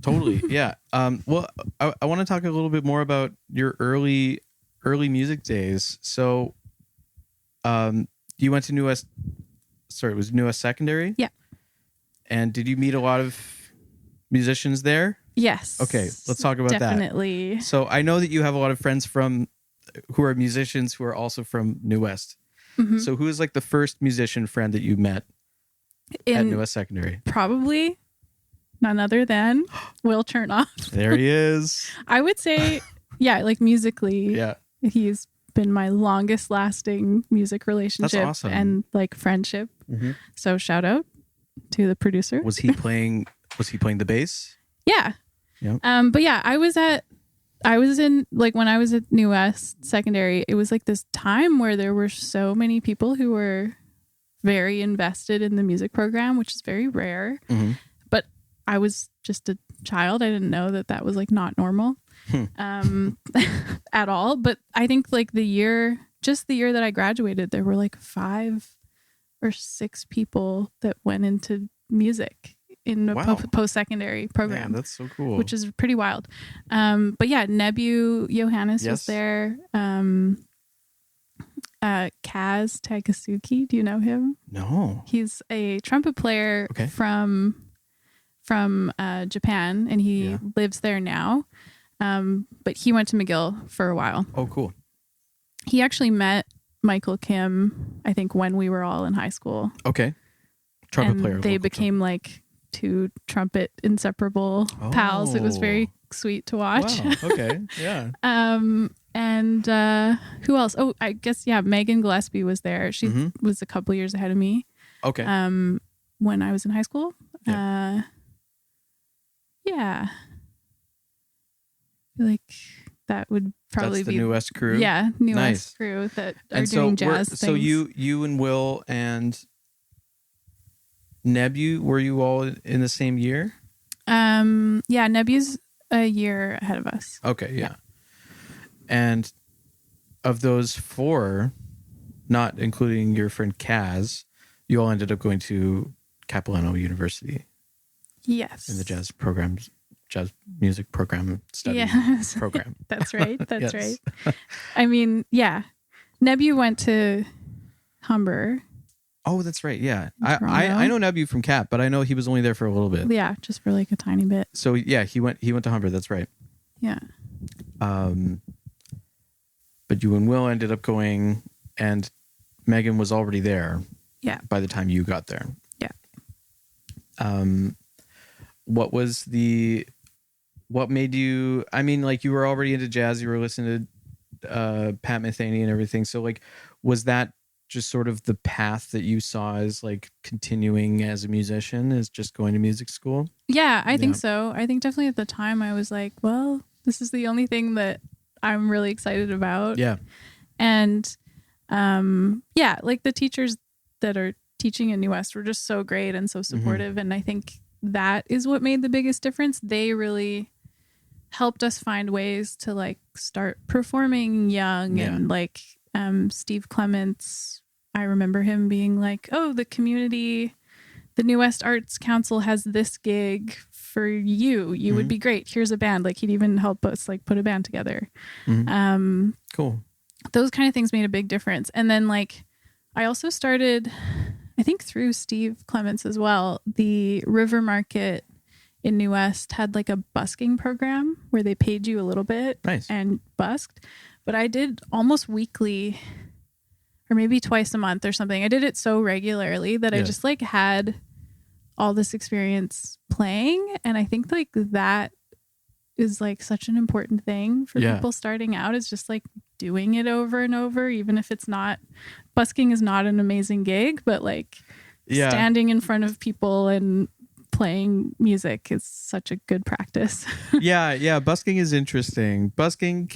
Totally. Yeah. Well, I want to talk a little bit more about your early early music days. So, you went to New West. Sorry, it was New West Secondary. Yeah. And did you meet a lot of musicians there? Yes. Okay, let's talk about definitely. that. So I know that you have a lot of friends who are musicians who are also from New West. Mm-hmm. So who is like the first musician friend that you met at New West Secondary? Probably none other than Will Chernoff. There he is. I would say, yeah, like musically, yeah, he's been my longest lasting music relationship. That's awesome. And like friendship. Mm-hmm. So shout out to the producer. Was he playing the bass? Yeah. Yep. But yeah, I was in like when I was at New West Secondary, it was like this time where there were so many people who were very invested in the music program, which is very rare. Mm-hmm. But I was just a child. I didn't know that was like not normal at all. But I think like the year that I graduated, there were like 5 or 6 people that went into music in a post-secondary program. Man, that's so cool. Which is pretty wild. But yeah, Nebu Johannes was there. Kaz Takasuki, do you know him? No. He's a trumpet player from Japan, and he lives there now. But he went to McGill for a while. Oh, cool. He actually met Michael Kim, I think, when we were all in high school. Okay. Trumpet player. They became like 2 trumpet inseparable pals. It was very sweet to watch. Wow. Okay. Yeah. And who else? Oh, I guess Megan Gillespie was there. She was a couple years ahead of me. Okay. When I was in high school. Yeah. I feel like that would probably That's the be New West crew. Yeah, New West crew that are doing jazz things. So you and Will and Nebu, were you all in the same year? Yeah, Nebu's a year ahead of us. Okay, yeah. And of those 4, not including your friend Kaz, you all ended up going to Capilano University. Yes. In the jazz music program study program. That's right. That's right. I mean, yeah. Nebu went to Humber. Oh, that's right. Yeah. I know Nebu from Cap, but I know he was only there for a little bit. Yeah, just for like a tiny bit. So yeah, he went to Humber, that's right. Yeah. But you and Will ended up going, and Megan was already there. Yeah. By the time you got there. Yeah. What made you, I mean, like you were already into jazz, you were listening to Pat Metheny and everything. So like, was that just sort of the path that you saw as like continuing as a musician, is just going to music school? Yeah, I think so. I think definitely at the time I was like, well, this is the only thing that I'm really excited about. Yeah. And like the teachers that are teaching in New West were just so great and so supportive. Mm-hmm. And I think that is what made the biggest difference. They really helped us find ways to like start performing young and like Steve Clements. I remember him being like, oh, the New West Arts Council has this gig for you. You would be great. Here's a band. Like he'd even help us like put a band together. Mm-hmm. Cool. Those kind of things made a big difference. And then like I also started, I think through Steve Clements as well, the River Market in New West had like a busking program where they paid you a little bit and busked. But I did almost weekly or maybe twice a month or something. I did it so regularly that I just like had all this experience playing. And I think like that is like such an important thing for people starting out, is just like doing it over and over, even if it's not, busking is not an amazing gig, but like standing in front of people and playing music is such a good practice. Yeah. Busking is interesting. Busking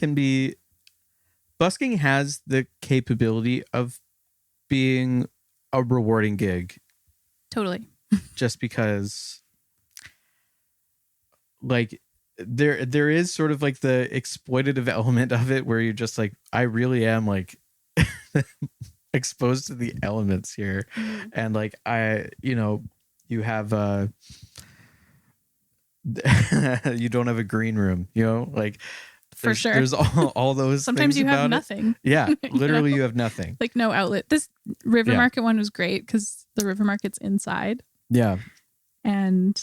has the capability of being a rewarding gig. Totally. Just because like there is sort of like the exploitative element of it where you're just like, I really am like exposed to the elements here. And like, you have you don't have a green room, like For sure. There's all those Sometimes things you have about nothing. it. Yeah, literally you have nothing. Like no outlet. This River Market one was great because the River Market's inside. Yeah. And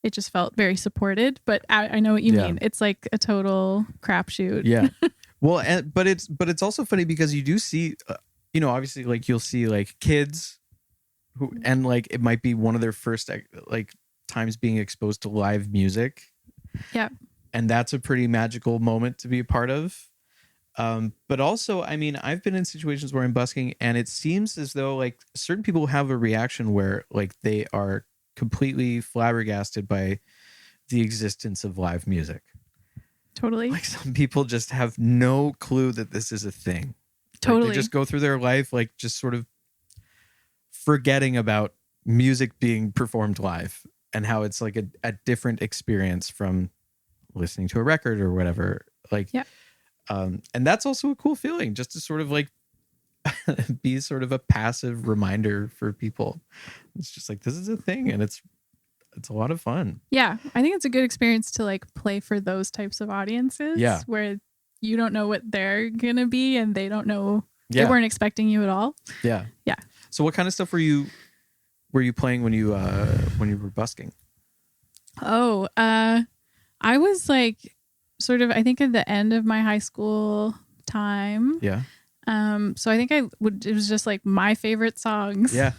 it just felt very supported. But I know what you mean. It's like a total crapshoot. Yeah. Well, but it's also funny because you do see, obviously like you'll see like kids who, and like it might be one of their first like times being exposed to live music. Yeah. And that's a pretty magical moment to be a part of. But also, I mean, I've been in situations where I'm busking and it seems as though like certain people have a reaction where like they are completely flabbergasted by the existence of live music. Totally. Like some people just have no clue that this is a thing. Totally. Like they just go through their life like just sort of forgetting about music being performed live and how it's like a different experience from listening to a record or whatever. Like, and that's also a cool feeling just to sort of like be sort of a passive reminder for people. It's just like, this is a thing and it's a lot of fun. Yeah. I think it's a good experience to like play for those types of audiences. Yeah. Where you don't know what they're going to be and they don't know, they weren't expecting you at all. Yeah. Yeah. So what kind of stuff were you playing when you were busking? Oh, I was like sort of, I think at the end of my high school time. Yeah. So I think it was just like my favorite songs. Yeah.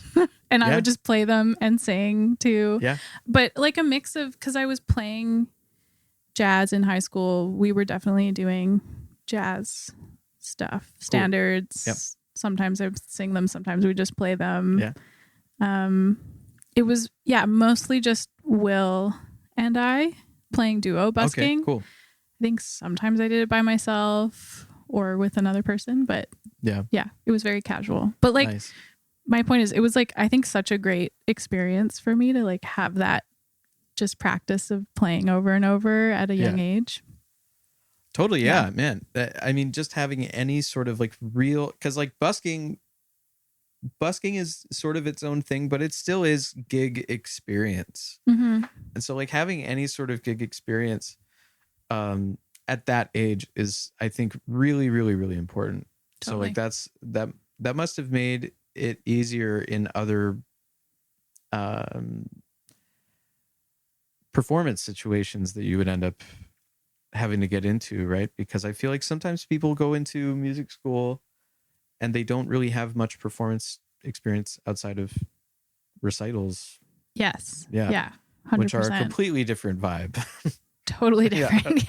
And I would just play them and sing too. Yeah. But like a mix of, because I was playing jazz in high school, we were definitely doing jazz stuff, standards. Yep. Sometimes I would sing them, sometimes we just play them. Yeah. It was, mostly just Will and I playing duo busking. Okay, cool. I think sometimes I did it by myself or with another person, but yeah, it was very casual. But like, nice. My point is, it was like, I think such a great experience for me to like have that just practice of playing over and over at a young age. Totally. Yeah, man. I mean, just having any sort of like real, because like busking is sort of its own thing, but it still is gig experience. Mm-hmm. And so like having any sort of gig experience at that age is, I think, really, really, really important. Totally. So like that must have made it easier in other performance situations that you would end up having to get into, right? Because I feel like sometimes people go into music school and they don't really have much performance experience outside of recitals. Yes. Yeah. Yeah. 100%. Which are a completely different vibe. Totally different.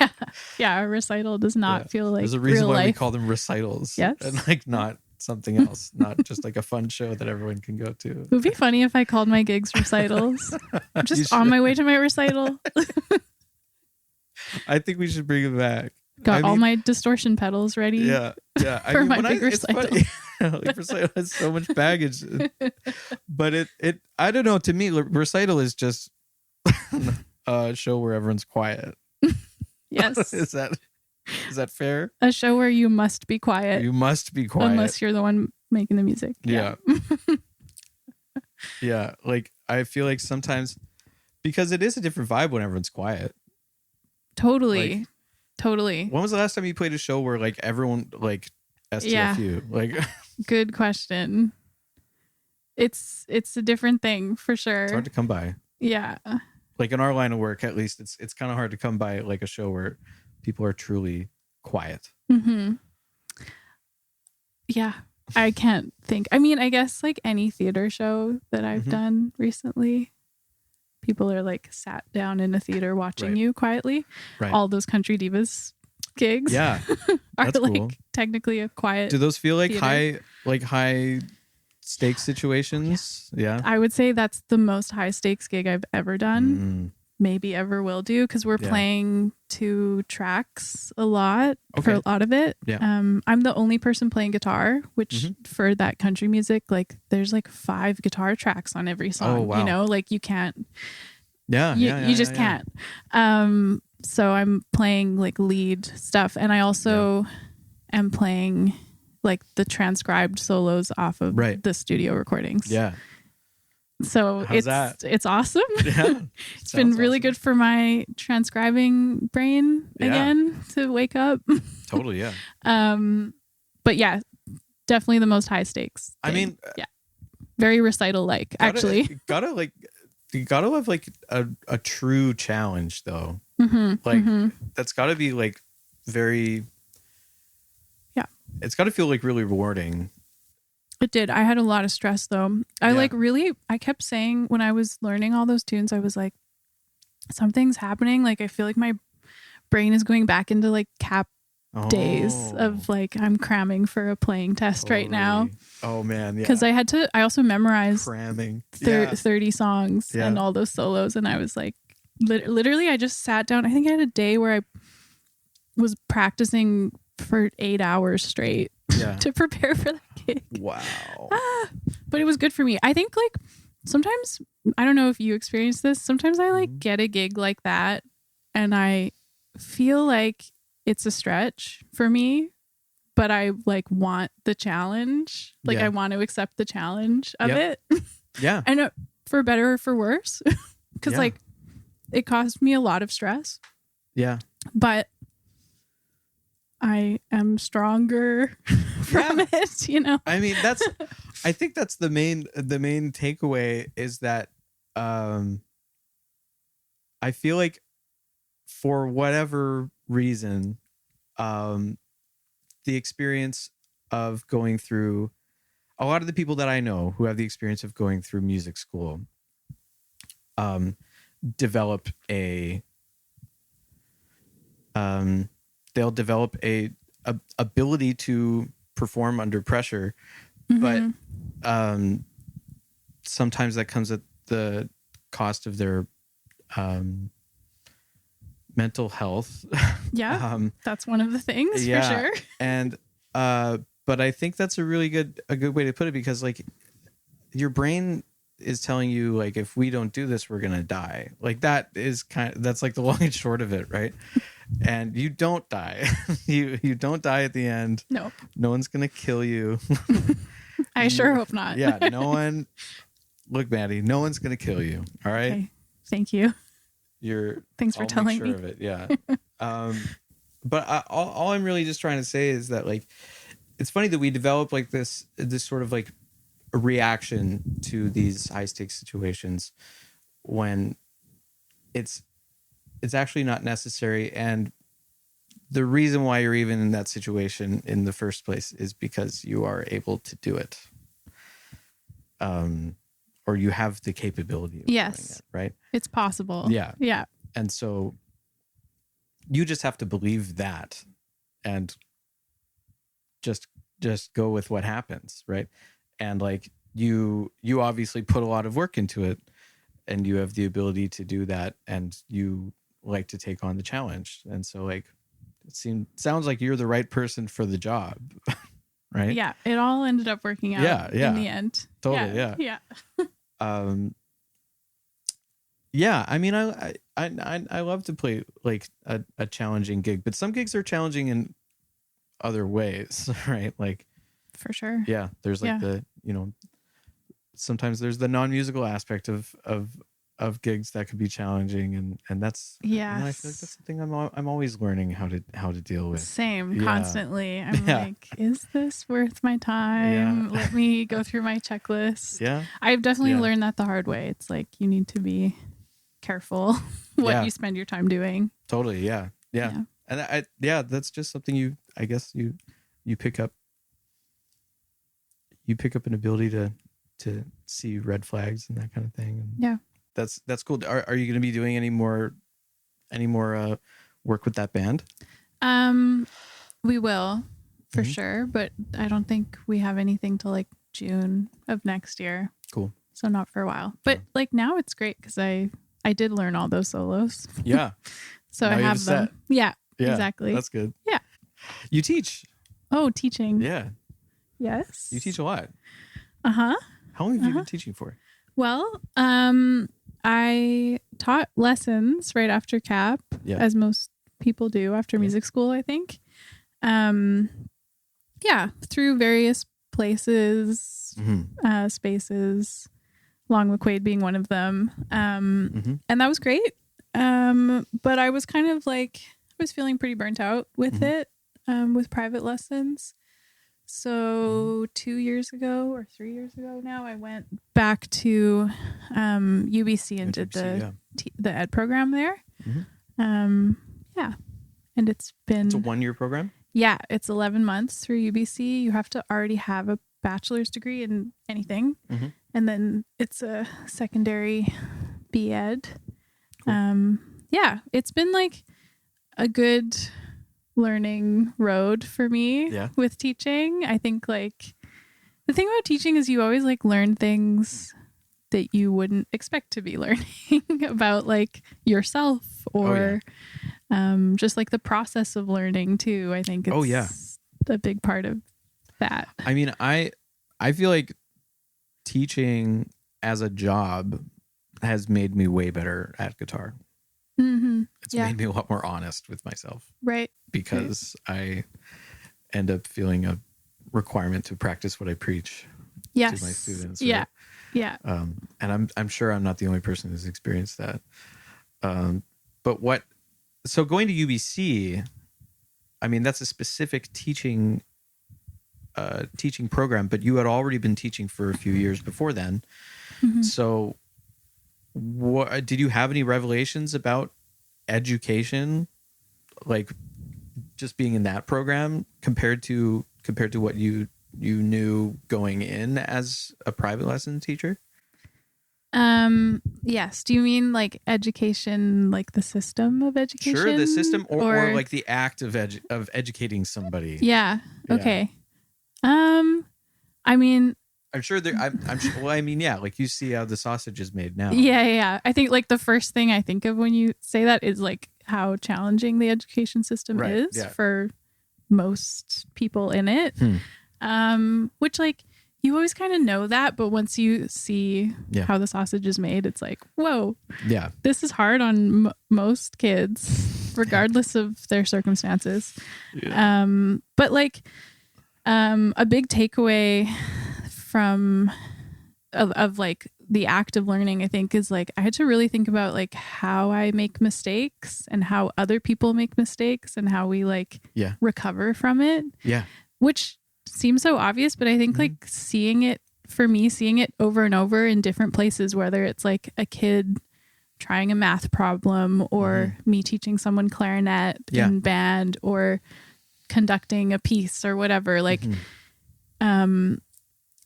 Yeah. A recital does not feel like there's a reason real why life. we call them recitals. Yes. And like not something else, not just like a fun show that everyone can go to. It would be funny if I called my gigs recitals. I'm just on my way to my recital. I think we should bring it back. Got all my distortion pedals ready. Yeah. For my big recital. It's funny. Like recital has so much baggage, but it I don't know. To me, recital is just a show where everyone's quiet. Yes. Is that fair? A show where you must be quiet. You must be quiet unless you're the one making the music. Yeah. Yeah. Like I feel like sometimes, because it is a different vibe when everyone's quiet. Totally. Totally. When was the last time you played a show where like everyone like STFU? Like good question. It's a different thing for sure. It's hard to come by. Yeah. Like in our line of work, at least it's kind of hard to come by like a show where people are truly quiet. Mm-hmm. Yeah. I can't think. I mean, I guess like any theater show that I've done recently, people are like sat down in a theater watching you quietly. Right. All those Country Divas gigs, are like cool. Technically a quiet. Do those feel like theater. high stakes situations? Yeah. I would say that's the most high stakes gig I've ever done. Maybe ever will do, because we're playing 2 tracks a lot for a lot of it. Yeah. I'm the only person playing guitar, which for that country music, like there's like 5 guitar tracks on every song. Oh, wow. You know, like you can't. You just can't. So I'm playing like lead stuff, and I also am playing like the transcribed solos off of the studio recordings. Yeah. So it's awesome. Yeah, it's been really awesome. good for my transcribing brain again to wake up. Totally, yeah. But yeah, definitely the most high stakes thing. I mean, yeah, very recital like actually. You gotta have like a true challenge though. That's gotta be like very. Yeah, it's gotta feel like really rewarding. It did. I had a lot of stress though. I kept saying when I was learning all those tunes, I was like, something's happening. Like I feel like my brain is going back into like cap days of like I'm cramming for a playing test right now. Oh man, yeah. Because I also memorized cramming 30 songs and all those solos, and I was like, literally, I just sat down. I think I had a day where I was practicing for 8 hours straight to prepare for that gig. Wow. But it was good for me. I think like sometimes, I don't know if you experience this, sometimes I like get a gig like that and I feel like it's a stretch for me, but I like want the challenge. Like I want to accept the challenge of it. Yeah. And for better or for worse, because like it caused me a lot of stress. Yeah. But I am stronger from it, you know? I mean, I think that's the main takeaway is that I feel like for whatever reason, the experience of going through, a lot of the people that I know who have the experience of going through music school develop a they'll develop a ability to perform under pressure, but sometimes that comes at the cost of their mental health. That's one of the things for sure. And but I think that's a good way to put it, because like your brain is telling you like, if we don't do this, we're gonna die. Like that's like the long and short of it, right? And you don't die. you don't die at the end. No one's gonna kill you. I sure hope not. No one. Look, Maddie, no one's gonna kill you. All right. Okay. Thank you. Thanks for telling me. Of it. Yeah. But all I'm really just trying to say is that like, it's funny that we develop like this sort of like a reaction to these high stakes situations when it's actually not necessary. And the reason why you're even in that situation in the first place is because you are able to do it. Or you have the capability of doing it, right? It's possible. Yeah. Yeah. And so you just have to believe that and just go with what happens, right? And like you obviously put a lot of work into it and you have the ability to do that and you like to take on the challenge. And so like sounds like you're the right person for the job. Right? Yeah, it all ended up working out in the end. Totally, yeah. Yeah, I mean, I love to play like a challenging gig, but some gigs are challenging in other ways, right? Like, for sure. Yeah, there's like the, sometimes there's the non-musical aspect of gigs that could be challenging, and that's I feel like that's something I'm always learning how to deal with. Same, constantly. I'm like, is this worth my time? Let me go through my checklist. Yeah, I've definitely learned that the hard way. It's like you need to be careful what you spend your time doing. Totally, yeah. And that's just something you pick up. You pick up an ability to see red flags and that kind of thing. And that's cool. Are you going to be doing any more work with that band? We will for sure, but I don't think we have anything till like June of next year. Cool. So not for a while, but like now it's great because I did learn all those solos. Yeah. So now I have them. Yeah, exactly. That's good. Yeah. You teach. Oh, teaching. Yeah. Yes. You teach a lot. Uh-huh. How long have you been teaching for? Well, I taught lessons right after CAP, as most people do after music school, I think. Through various places, spaces, Long McQuaid being one of them. And that was great. But I was kind of like, I was feeling pretty burnt out with it, with private lessons. So 2 years ago or 3 years ago now, I went back to UBC and did the ed program there. Yeah. And it's a 1-year program? Yeah, it's 11 months through UBC. You have to already have a bachelor's degree in anything. And then it's a secondary B.Ed. Cool. Yeah, it's been like a good learning road for me with teaching. I think like the thing about teaching is you always like learn things that you wouldn't expect to be learning about like yourself or just like the process of learning too. I think it's a big part of that. I mean, I feel like teaching as a job has made me way better at guitar. It's made me a lot more honest with myself. Right. Because I end up feeling a requirement to practice what I preach to my students. Yeah. And I'm sure I'm not the only person who's experienced that. So going to UBC, I mean, that's a specific teaching program, but you had already been teaching for a few years before then. So what did you have any revelations about education, like just being in that program compared to what you knew going in as a private lesson teacher? Yes. Do you mean like education, like the system of education? Sure, the system or like the act of educating somebody. Yeah. Okay. I mean, I'm sure I'm sure, well, I mean, yeah, like you see how the sausage is made now. Yeah. I think like the first thing I think of when you say that is like how challenging the education system is for most people in it. Which like you always kind of know that, but once you see how the sausage is made, it's like, whoa, this is hard on most kids, regardless of their circumstances. But like a big takeaway from of like the act of learning, I think, is like I had to really think about like how I make mistakes and how other people make mistakes and how we like recover from it. Which seems so obvious, but I think like seeing it over and over in different places, whether it's like a kid trying a math problem or me teaching someone clarinet in band or conducting a piece or whatever, like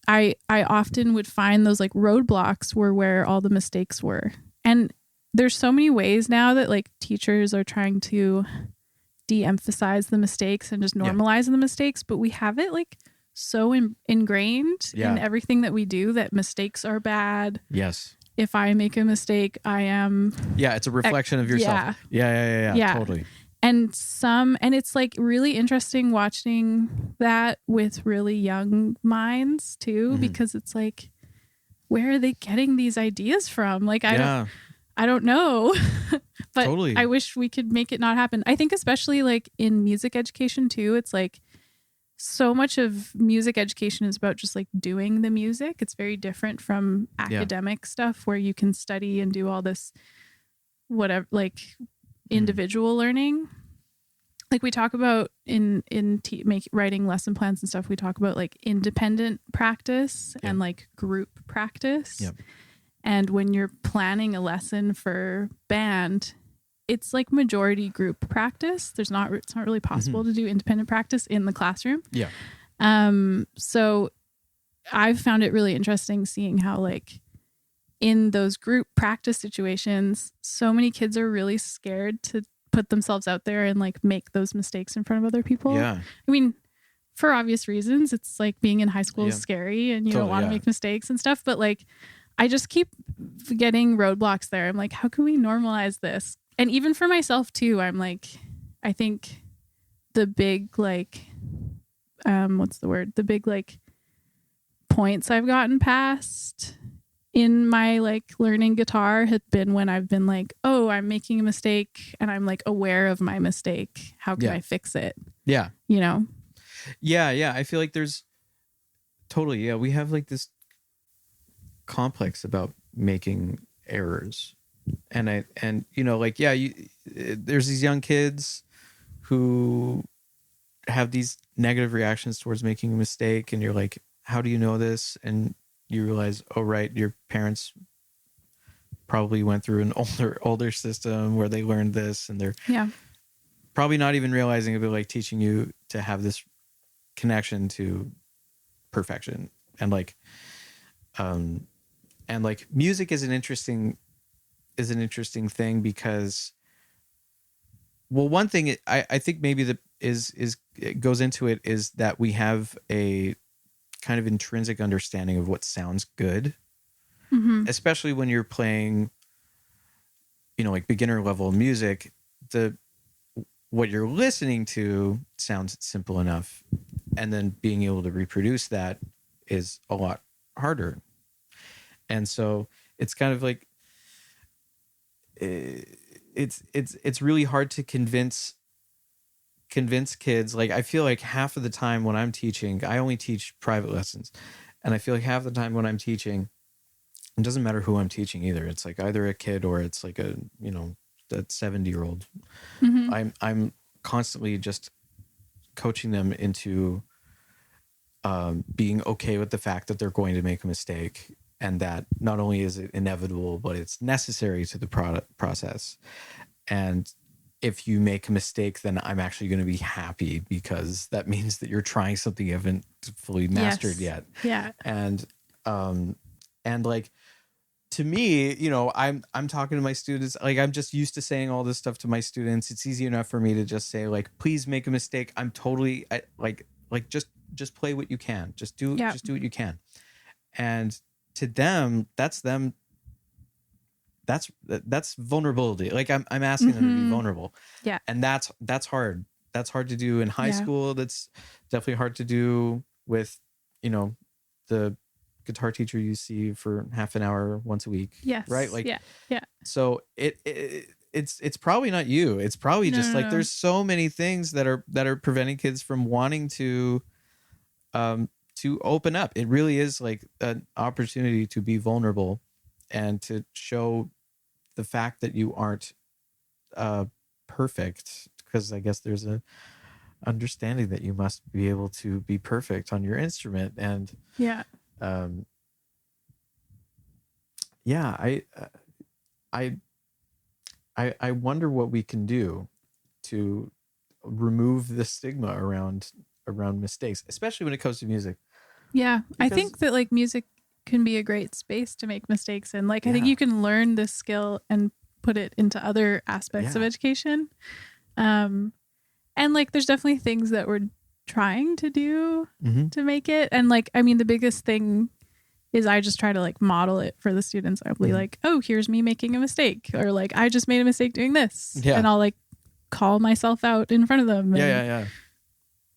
I often would find those like roadblocks were where all the mistakes were. And there's so many ways now that like teachers are trying to de-emphasize the mistakes and just normalize the mistakes, but we have it like so ingrained in everything that we do that mistakes are bad. Yes. If I make a mistake, I am. Yeah, it's a reflection of yourself. Yeah, totally. And it's like really interesting watching that with really young minds too, because it's like, where are they getting these ideas from? Like, I don't know, but totally. I wish we could make it not happen. I think especially like in music education too, it's like so much of music education is about just like doing the music. It's very different from academic stuff where you can study and do all this, whatever, like individual learning. Like we talk about in writing lesson plans and stuff, we talk about like independent practice and like group practice. And when you're planning a lesson for band, it's like majority group practice. It's not really possible to do independent practice in the classroom. So I've found it really interesting seeing how like in those group practice situations, so many kids are really scared to put themselves out there and like make those mistakes in front of other people. I mean, for obvious reasons, it's like being in high school is scary and you don't want to make mistakes and stuff. But like, I just keep getting roadblocks there. I'm like, how can we normalize this? And even for myself too, I'm like, I think the big like, the big like points I've gotten past in my like learning guitar had been when I've been like, oh, I'm making a mistake and I'm like aware of my mistake. How can I fix it? You know? Yeah. I feel like there's totally, we have like this complex about making errors. And you know, like, yeah, there's these young kids who have these negative reactions towards making a mistake, and you're like, how do you know this? And you realize, oh, right, your parents probably went through an older system where they learned this, and they're probably not even realizing it, but like teaching you to have this connection to perfection. And like music is an interesting thing because, well, one thing I think maybe that it goes into it is that we have a kind of intrinsic understanding of what sounds good, especially when you're playing, you know, like beginner level music. What you're listening to sounds simple enough, and then being able to reproduce that is a lot harder. And so it's kind of like it's really hard to convince kids. Like, I feel like half of the time when I'm teaching, I only teach private lessons, and I feel like half the time when I'm teaching, it doesn't matter who I'm teaching either. It's like either a kid or it's like a, you know, that 70-year-old. I'm constantly just coaching them into being okay with the fact that they're going to make a mistake, and that not only is it inevitable, but it's necessary to the process. And if you make a mistake, then I'm actually going to be happy, because that means that you're trying something you haven't fully mastered yet. Yeah. And like, to me, you know, I'm talking to my students, like, I'm just used to saying all this stuff to my students. It's easy enough for me to just say, like, please make a mistake. I'm totally just play what you can. Just do what you can. And to them, that's vulnerability. Like, I'm asking them to be vulnerable. Yeah. And that's hard. That's hard to do in high school. That's definitely hard to do with, you know, the guitar teacher you see for half an hour once a week. Yes. Right? Like, yeah. So it's probably not you. It's probably no. There's so many things that are preventing kids from wanting to open up. It really is like an opportunity to be vulnerable and to show the fact that you aren't perfect, because I guess there's a understanding that you must be able to be perfect on your instrument. And I wonder what we can do to remove the stigma around mistakes, especially when it comes to music. Yeah, because I think that like music can be a great space to make mistakes in. Like, I think you can learn this skill and put it into other aspects of education. And like, there's definitely things that we're trying to do to make it. And like, I mean, the biggest thing is I just try to like model it for the students. I'll be like, oh, here's me making a mistake, or like, I just made a mistake doing this. And I'll like call myself out in front of them. And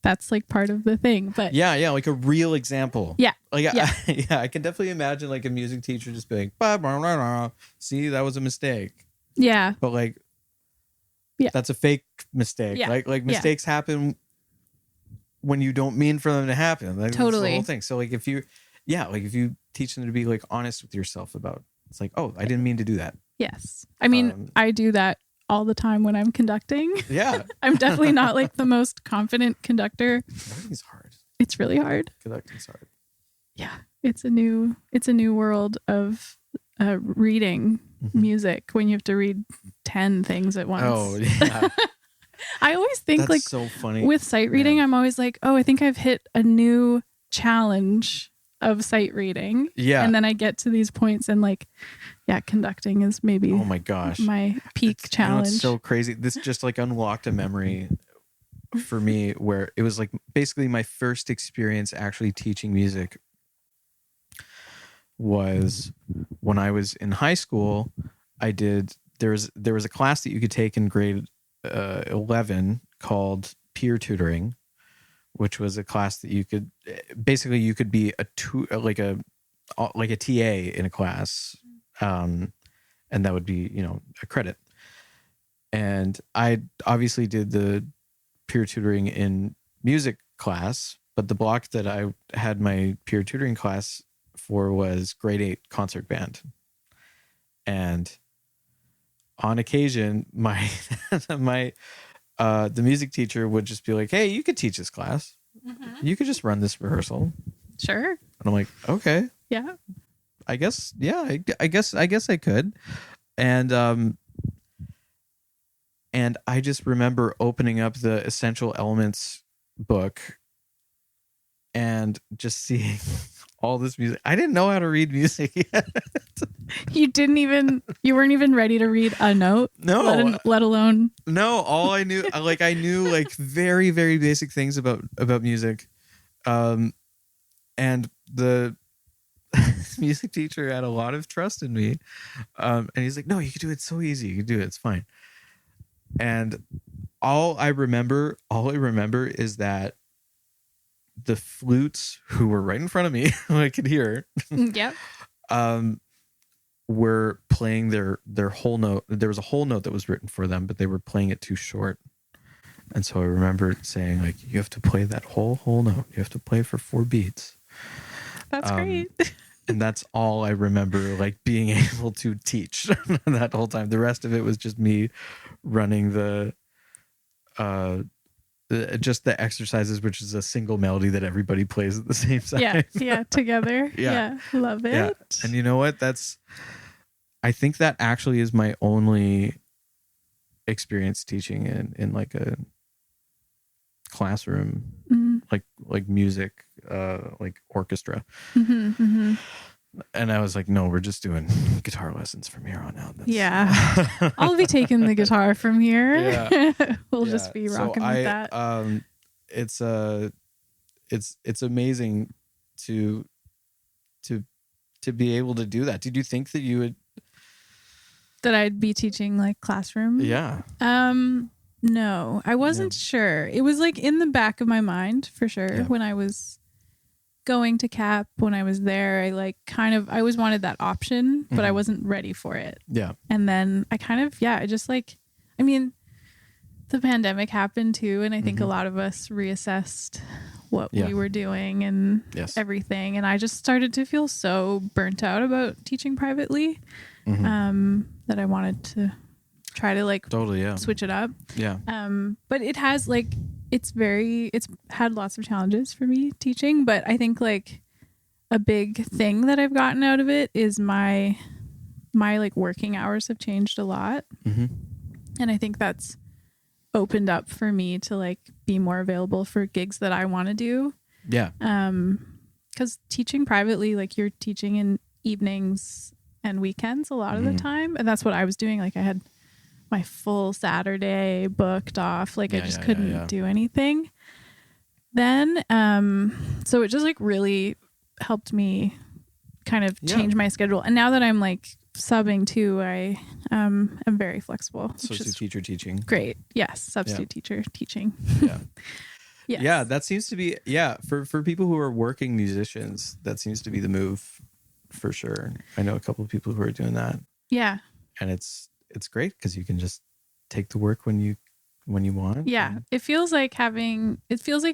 that's like part of the thing. But like a real example. I can definitely imagine like a music teacher just being, blah, blah, blah, blah. See, that was a mistake. Yeah. But like, that's a fake mistake. Like mistakes happen when you don't mean for them to happen. Like, totally. That's the whole thing. So like, if you teach them to be like honest with yourself about, it's like, oh, I didn't mean to do that. Yes. I mean, I do that all the time when I'm conducting. Yeah. I'm definitely not like the most confident conductor. Conducting's hard. It's really hard. Conducting's hard. Yeah. It's a new world of reading music when you have to read 10 things at once. Oh, yeah. I always think that's like so funny. With sight reading, I'm always like, oh, I think I've hit a new challenge of sight reading. Yeah. And then I get to these points and like, conducting is maybe, oh my gosh, my peak challenge. You know, it's so crazy. This just like unlocked a memory for me where it was like basically my first experience actually teaching music was when I was in high school. There was a class that you could take in grade 11 called peer tutoring, which was a class that you could be like a TA in a class, and that would be, you know, a credit. And I obviously did the peer tutoring in music class, but the block that I had my peer tutoring class for was grade 8 concert band. And on occasion, the music teacher would just be like, "Hey, you could teach this class. You could just run this rehearsal." Sure. And I'm like, "Okay. Yeah. I guess, yeah, I guess I could." And I just remember opening up the Essential Elements book and just seeing all this music. I didn't know how to read music yet. You weren't even ready to read a note. No, let alone. No, all I knew, I knew like very, very basic things about music. And the music teacher had a lot of trust in me. And he's like, "No, you can do it so easy. You can do it. It's fine." And all I remember is that the flutes who were right in front of me, who I could hear, yep, were playing their whole note. There was a whole note that was written for them, but they were playing it too short. And so I remember saying, like, "You have to play that whole note. You have to play for 4 beats." That's great. And that's all I remember, like, being able to teach that whole time. The rest of it was just me running just the exercises, which is a single melody that everybody plays at the same time. Yeah, together. Yeah, love it. Yeah. And you know what? I think that actually is my only experience teaching in like a classroom, like music, like orchestra. And I was like, "No, we're just doing guitar lessons from here on out." I'll be taking the guitar from here. Yeah. We'll just be rocking with that. It's amazing to be able to do that. Did you think that you would? That I'd be teaching like classroom? Yeah. No, I wasn't sure. It was like in the back of my mind for sure when I was going to CAP. When I was there, I always wanted that option, but I wasn't ready for it. Yeah. And then I the pandemic happened too, and I think a lot of us reassessed what we were doing and everything. And I just started to feel so burnt out about teaching privately that I wanted to try to switch it up. Yeah. But it has it's had lots of challenges for me teaching, but I think like a big thing that I've gotten out of it is my like working hours have changed a lot. And I think that's opened up for me to like be more available for gigs that I want to do. Yeah. Because teaching privately, like you're teaching in evenings and weekends a lot of the time. And that's what I was doing. Like I had my full Saturday booked off. Like I just couldn't do anything then. So it just like really helped me kind of change my schedule. And now that I'm like subbing too, I am very flexible. Substitute teacher teaching. Great. Yes. Substitute teacher teaching. Yeah. Yes. Yeah. That seems to be, for people who are working musicians, that seems to be the move for sure. I know a couple of people who are doing that. Yeah. And it's great because you can just take the work when you want. Yeah. It feels like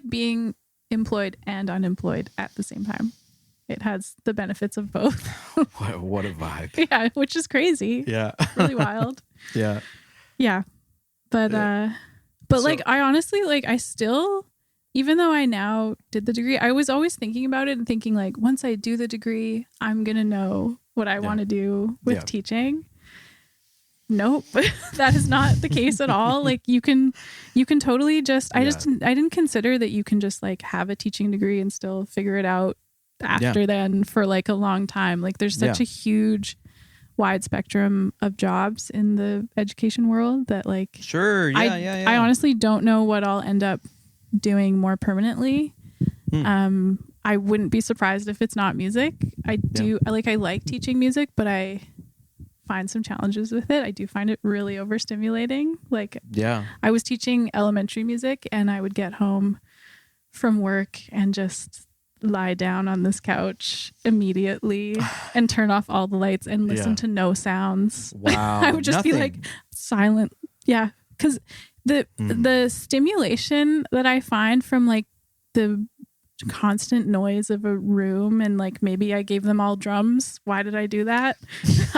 being employed and unemployed at the same time. It has the benefits of both. What a vibe. Yeah, which is crazy. Yeah. Really wild. Yeah. Yeah. But like I honestly I still, even though I now did the degree, I was always thinking about it and thinking like once I do the degree, I'm going to know what I want to do with teaching. Nope. That is not the case at all. Like you can totally just, I didn't consider that you can just like have a teaching degree and still figure it out after then for like a long time. Like there's such a huge wide spectrum of jobs in the education world that like I honestly don't know what I'll end up doing more permanently. I wouldn't be surprised if it's not music. I like teaching music, but I find some challenges with it. I do find it really overstimulating. Like I was teaching elementary music and I would get home from work and just lie down on this couch immediately and turn off all the lights and listen to no sounds. Wow. I would just be like silent. Yeah. Cause the stimulation that I find from like the constant noise of a room, and like maybe I gave them all drums. Why did I do that?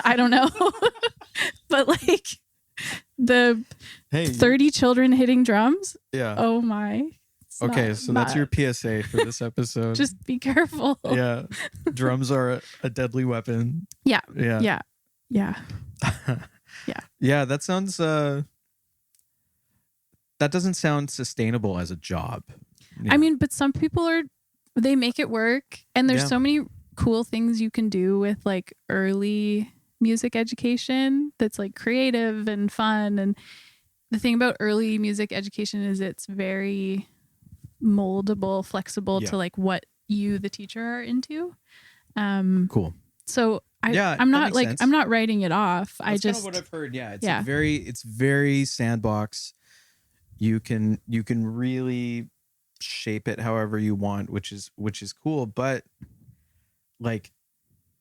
I don't know. But like the 30 children hitting drums. Yeah. Oh my. Okay, so that's your PSA for this episode. Just be careful. Yeah. Drums are a deadly weapon. Yeah. Yeah. Yeah. Yeah. Yeah. Yeah, that sounds that doesn't sound sustainable as a job. Yeah. I mean, but some people they make it work, and there's so many cool things you can do with like early music education that's like creative and fun. And the thing about early music education is it's very moldable, flexible to like what you, the teacher, are into. Cool. So I'm not like sense. I'm not writing it off. That's kind of what I've heard. Yeah, it's very sandbox. You can really shape it however you want, which is cool. But like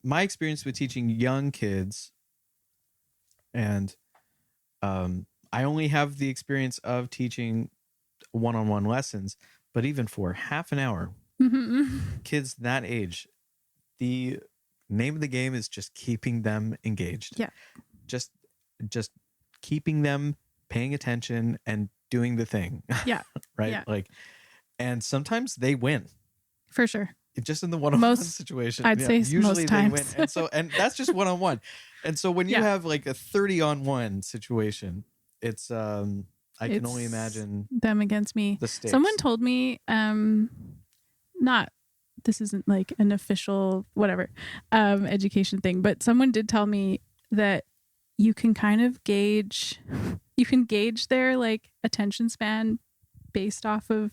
my experience with teaching young kids, and I only have the experience of teaching one-on-one lessons, but even for half an hour, kids that age, the name of the game is just keeping them engaged. Yeah. Just keeping them paying attention and doing the thing. Yeah. Right. Yeah. Like, and sometimes they win. For sure. Just in the one-on-one situation. I'd say usually most times. They win. And that's just one-on-one. And so when you have like a 30-on-1 situation, it's I can only imagine them against me. The stakes. Someone told me, this isn't like an official whatever education thing, but someone did tell me that you can kind of gauge their like attention span based off of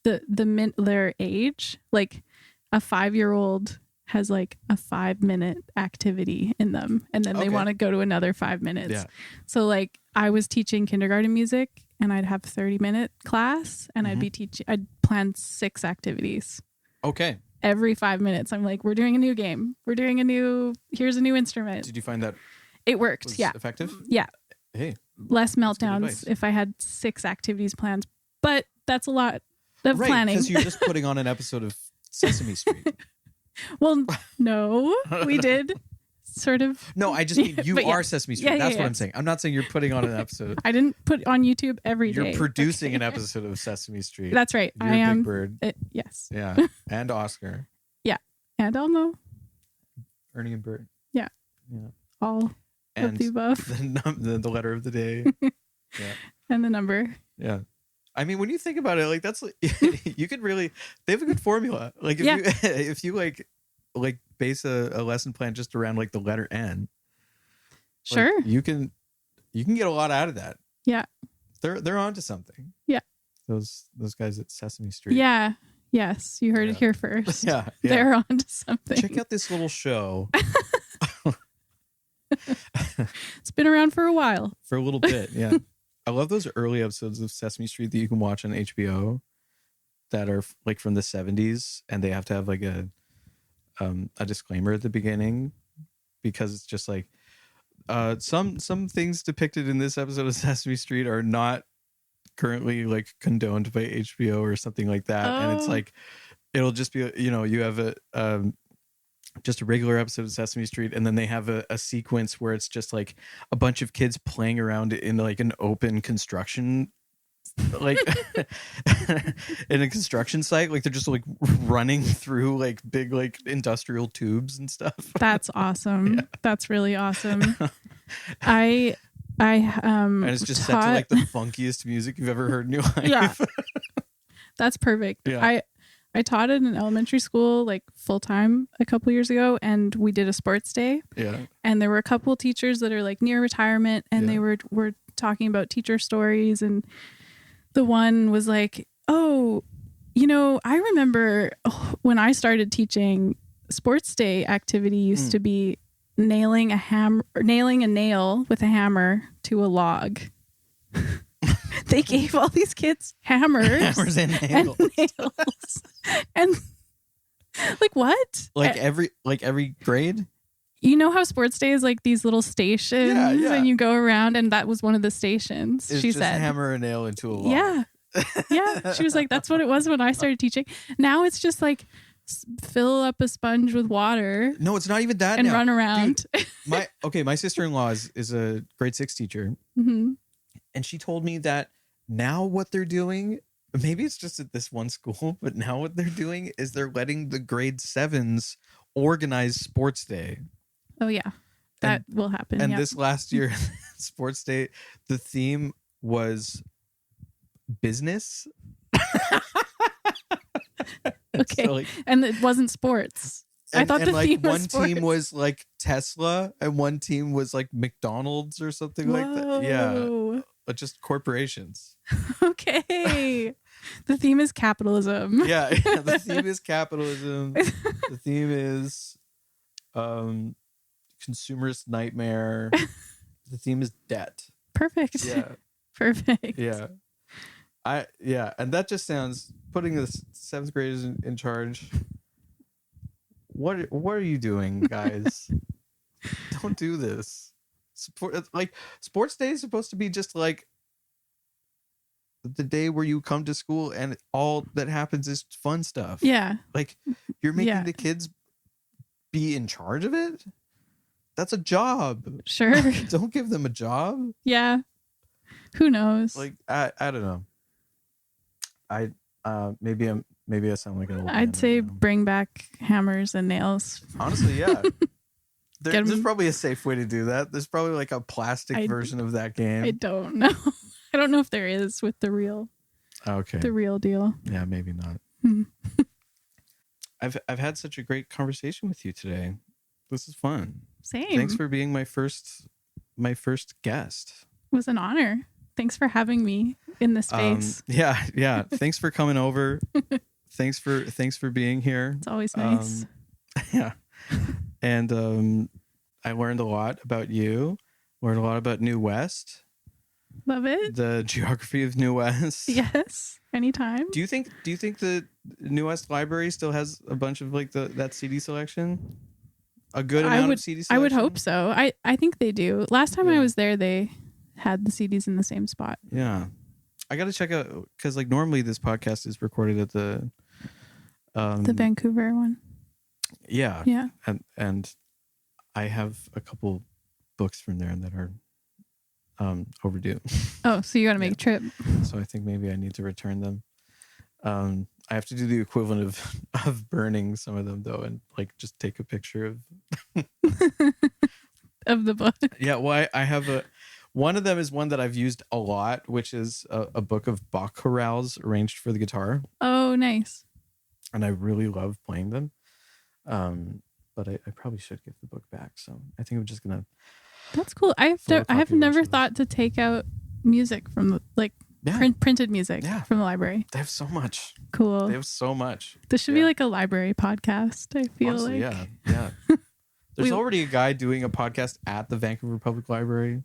their age. Like a 5-year-old has like a 5-minute activity in them, and then they want to go to another 5 minutes. Yeah. So like I was teaching kindergarten music, and I'd have 30-minute class, and I'd plan 6 activities. Okay. Every 5 minutes, I'm like, we're doing a new game. Here's a new instrument. Did you find that it worked? Was effective? Yeah. Hey. Less meltdowns if I had 6 activities planned, but that's a lot of planning. Because you're just putting on an episode of Sesame Street. Well, no, we did sort of. No, I just mean you are Sesame Street. That's what I'm saying. I'm not saying you're putting on an episode. I didn't put on YouTube every day. You're producing an episode of Sesame Street. That's right. You're I am. Big Bird. Yes. Yeah. And Oscar. Yeah. And Elmo. Ernie and Bert. Yeah. Yeah. All of the above. The letter of the day. Yeah. And the number. Yeah. I mean, when you think about it, like that's you could really. They have a good formula. Like if you like base a lesson plan just around like the letter N. Sure. Like, you can get a lot out of that. Yeah. They're onto something. Yeah. Those guys at Sesame Street. Yeah. Yes, you heard it here first. Yeah. They're onto something. Check out this little show. It's been around for a while. For a little bit, yeah. I love those early episodes of Sesame Street that you can watch on HBO that are like from the 70s, and they have to have like a disclaimer at the beginning because it's just like some things depicted in this episode of Sesame Street are not currently like condoned by HBO or something like that. And it's like it'll just be, you have a just a regular episode of Sesame Street, and then they have a sequence where it's just like a bunch of kids playing around in like an open construction, like in a construction site, like they're just like running through like big like industrial tubes and stuff. That's awesome. Yeah. That's really awesome. and it's just set to like the funkiest music you've ever heard in your life. Yeah. That's perfect. Yeah. I taught at an elementary school like full time a couple years ago, and we did a sports day. Yeah. And there were a couple teachers that are like near retirement, and they were talking about teacher stories, and the one was like, "Oh, I remember when I started teaching, sports day activity used to be nailing a nail with a hammer to a log." They gave all these kids hammers and nails. And like what? Like every grade? You know how sports day is like these little stations and you go around, and that was one of the stations. It's she just said hammer a nail into a log. Yeah. Yeah, she was like, that's what it was when I started teaching. Now it's just like fill up a sponge with water. No, it's not even that. And now. run around. Dude, my sister-in-law is a grade 6 teacher. Mm-hmm. And she told me that now what they're doing, maybe it's just at this one school, but now what they're doing is they're letting the grade 7s organize sports day. Oh, yeah. That will happen. And this last year, sports day, the theme was business. Okay. So, like, and it wasn't sports. I thought the theme was one sports. team was like Tesla and one team was like McDonald's or something like that. Yeah. But just corporations. Okay. The theme is capitalism. Yeah. The theme is capitalism. The theme is consumerist nightmare. The theme is debt. Perfect. Yeah. Perfect. Yeah. And that just sounds, putting the 7th graders in charge. What are you doing, guys? Don't do this. Sports day is supposed to be just like the day where you come to school and all that happens is fun stuff. Yeah. Like you're making the kids be in charge of it. That's a job. Sure. Don't give them a job. Yeah. Who knows? Like I don't know. Maybe I sound like an old I'd man say right now. bring back hammers and nails. Honestly, yeah. There's probably a safe way to do that. There's probably like a plastic version of that game. I don't know. I don't know if there is with the real. Okay. The real deal. Yeah, maybe not. I've had such a great conversation with you today. This is fun. Same. Thanks for being my first guest. It was an honor. Thanks for having me in this space. Yeah. Thanks for coming over. Thanks for being here. It's always nice. Yeah. And I learned a lot about you. Learned a lot about New West. Love it. The geography of New West. Yes. Anytime. Do you think the New West Library still has a bunch of like that CD selection? A good amount of CD selection? I would hope so. I think they do. Last time I was there, they had the CDs in the same spot. Yeah. I got to check out, because like normally this podcast is recorded at the Vancouver one. Yeah. Yeah. And I have a couple books from there that are overdue. Oh, so you got to make a trip. So I think maybe I need to return them. I have to do the equivalent of burning some of them though, and like just take a picture of of the book. Yeah, well, I have one of them is one that I've used a lot, which is a book of Bach chorales arranged for the guitar. Oh, nice. And I really love playing them. But I probably should give the book back. So I think I'm just gonna. That's cool. I have never thought to take out music from the printed music from the library. They have so much. Cool. They have so much. This should be like a library podcast. I feel honestly, like. Yeah. There's already a guy doing a podcast at the Vancouver Public Library.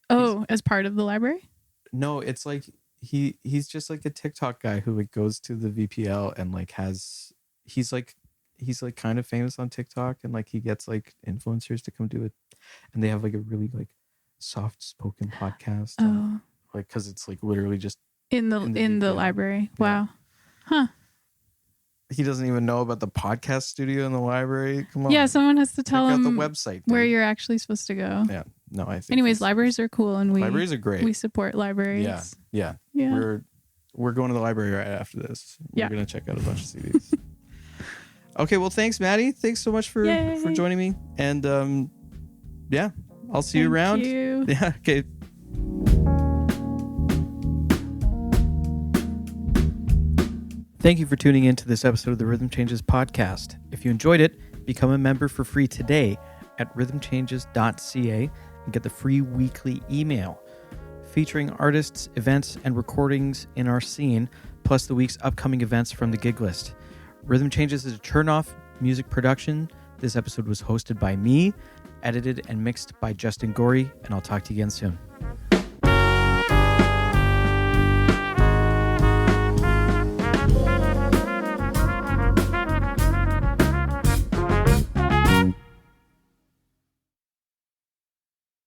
As part of the library? No, it's like he's just like a TikTok guy who like goes to the VPL and like he's like kind of famous on TikTok, and like he gets like influencers to come do it, and they have like a really like soft spoken podcast. Oh, like because it's like literally just in the library. Wow. Huh. He doesn't even know about the podcast studio in the library. Come on. Yeah, someone has to tell him the website where you're actually supposed to go. Yeah. No, I think. Anyways, libraries are cool, and libraries are great. We support libraries. Yeah. We're going to the library right after this. We're gonna check out a bunch of CDs. Okay, well, thanks, Maddie. Thanks so much for joining me. And I'll see you around. Thank you. Yeah. Okay. Thank you for tuning in to this episode of the Rhythm Changes podcast. If you enjoyed it, become a member for free today at rhythmchanges.ca and get the free weekly email featuring artists, events, and recordings in our scene, plus the week's upcoming events from the gig list. Rhythm Changes is a turn-off music production. This episode was hosted by me, edited and mixed by Justin Gorey, and I'll talk to you again soon.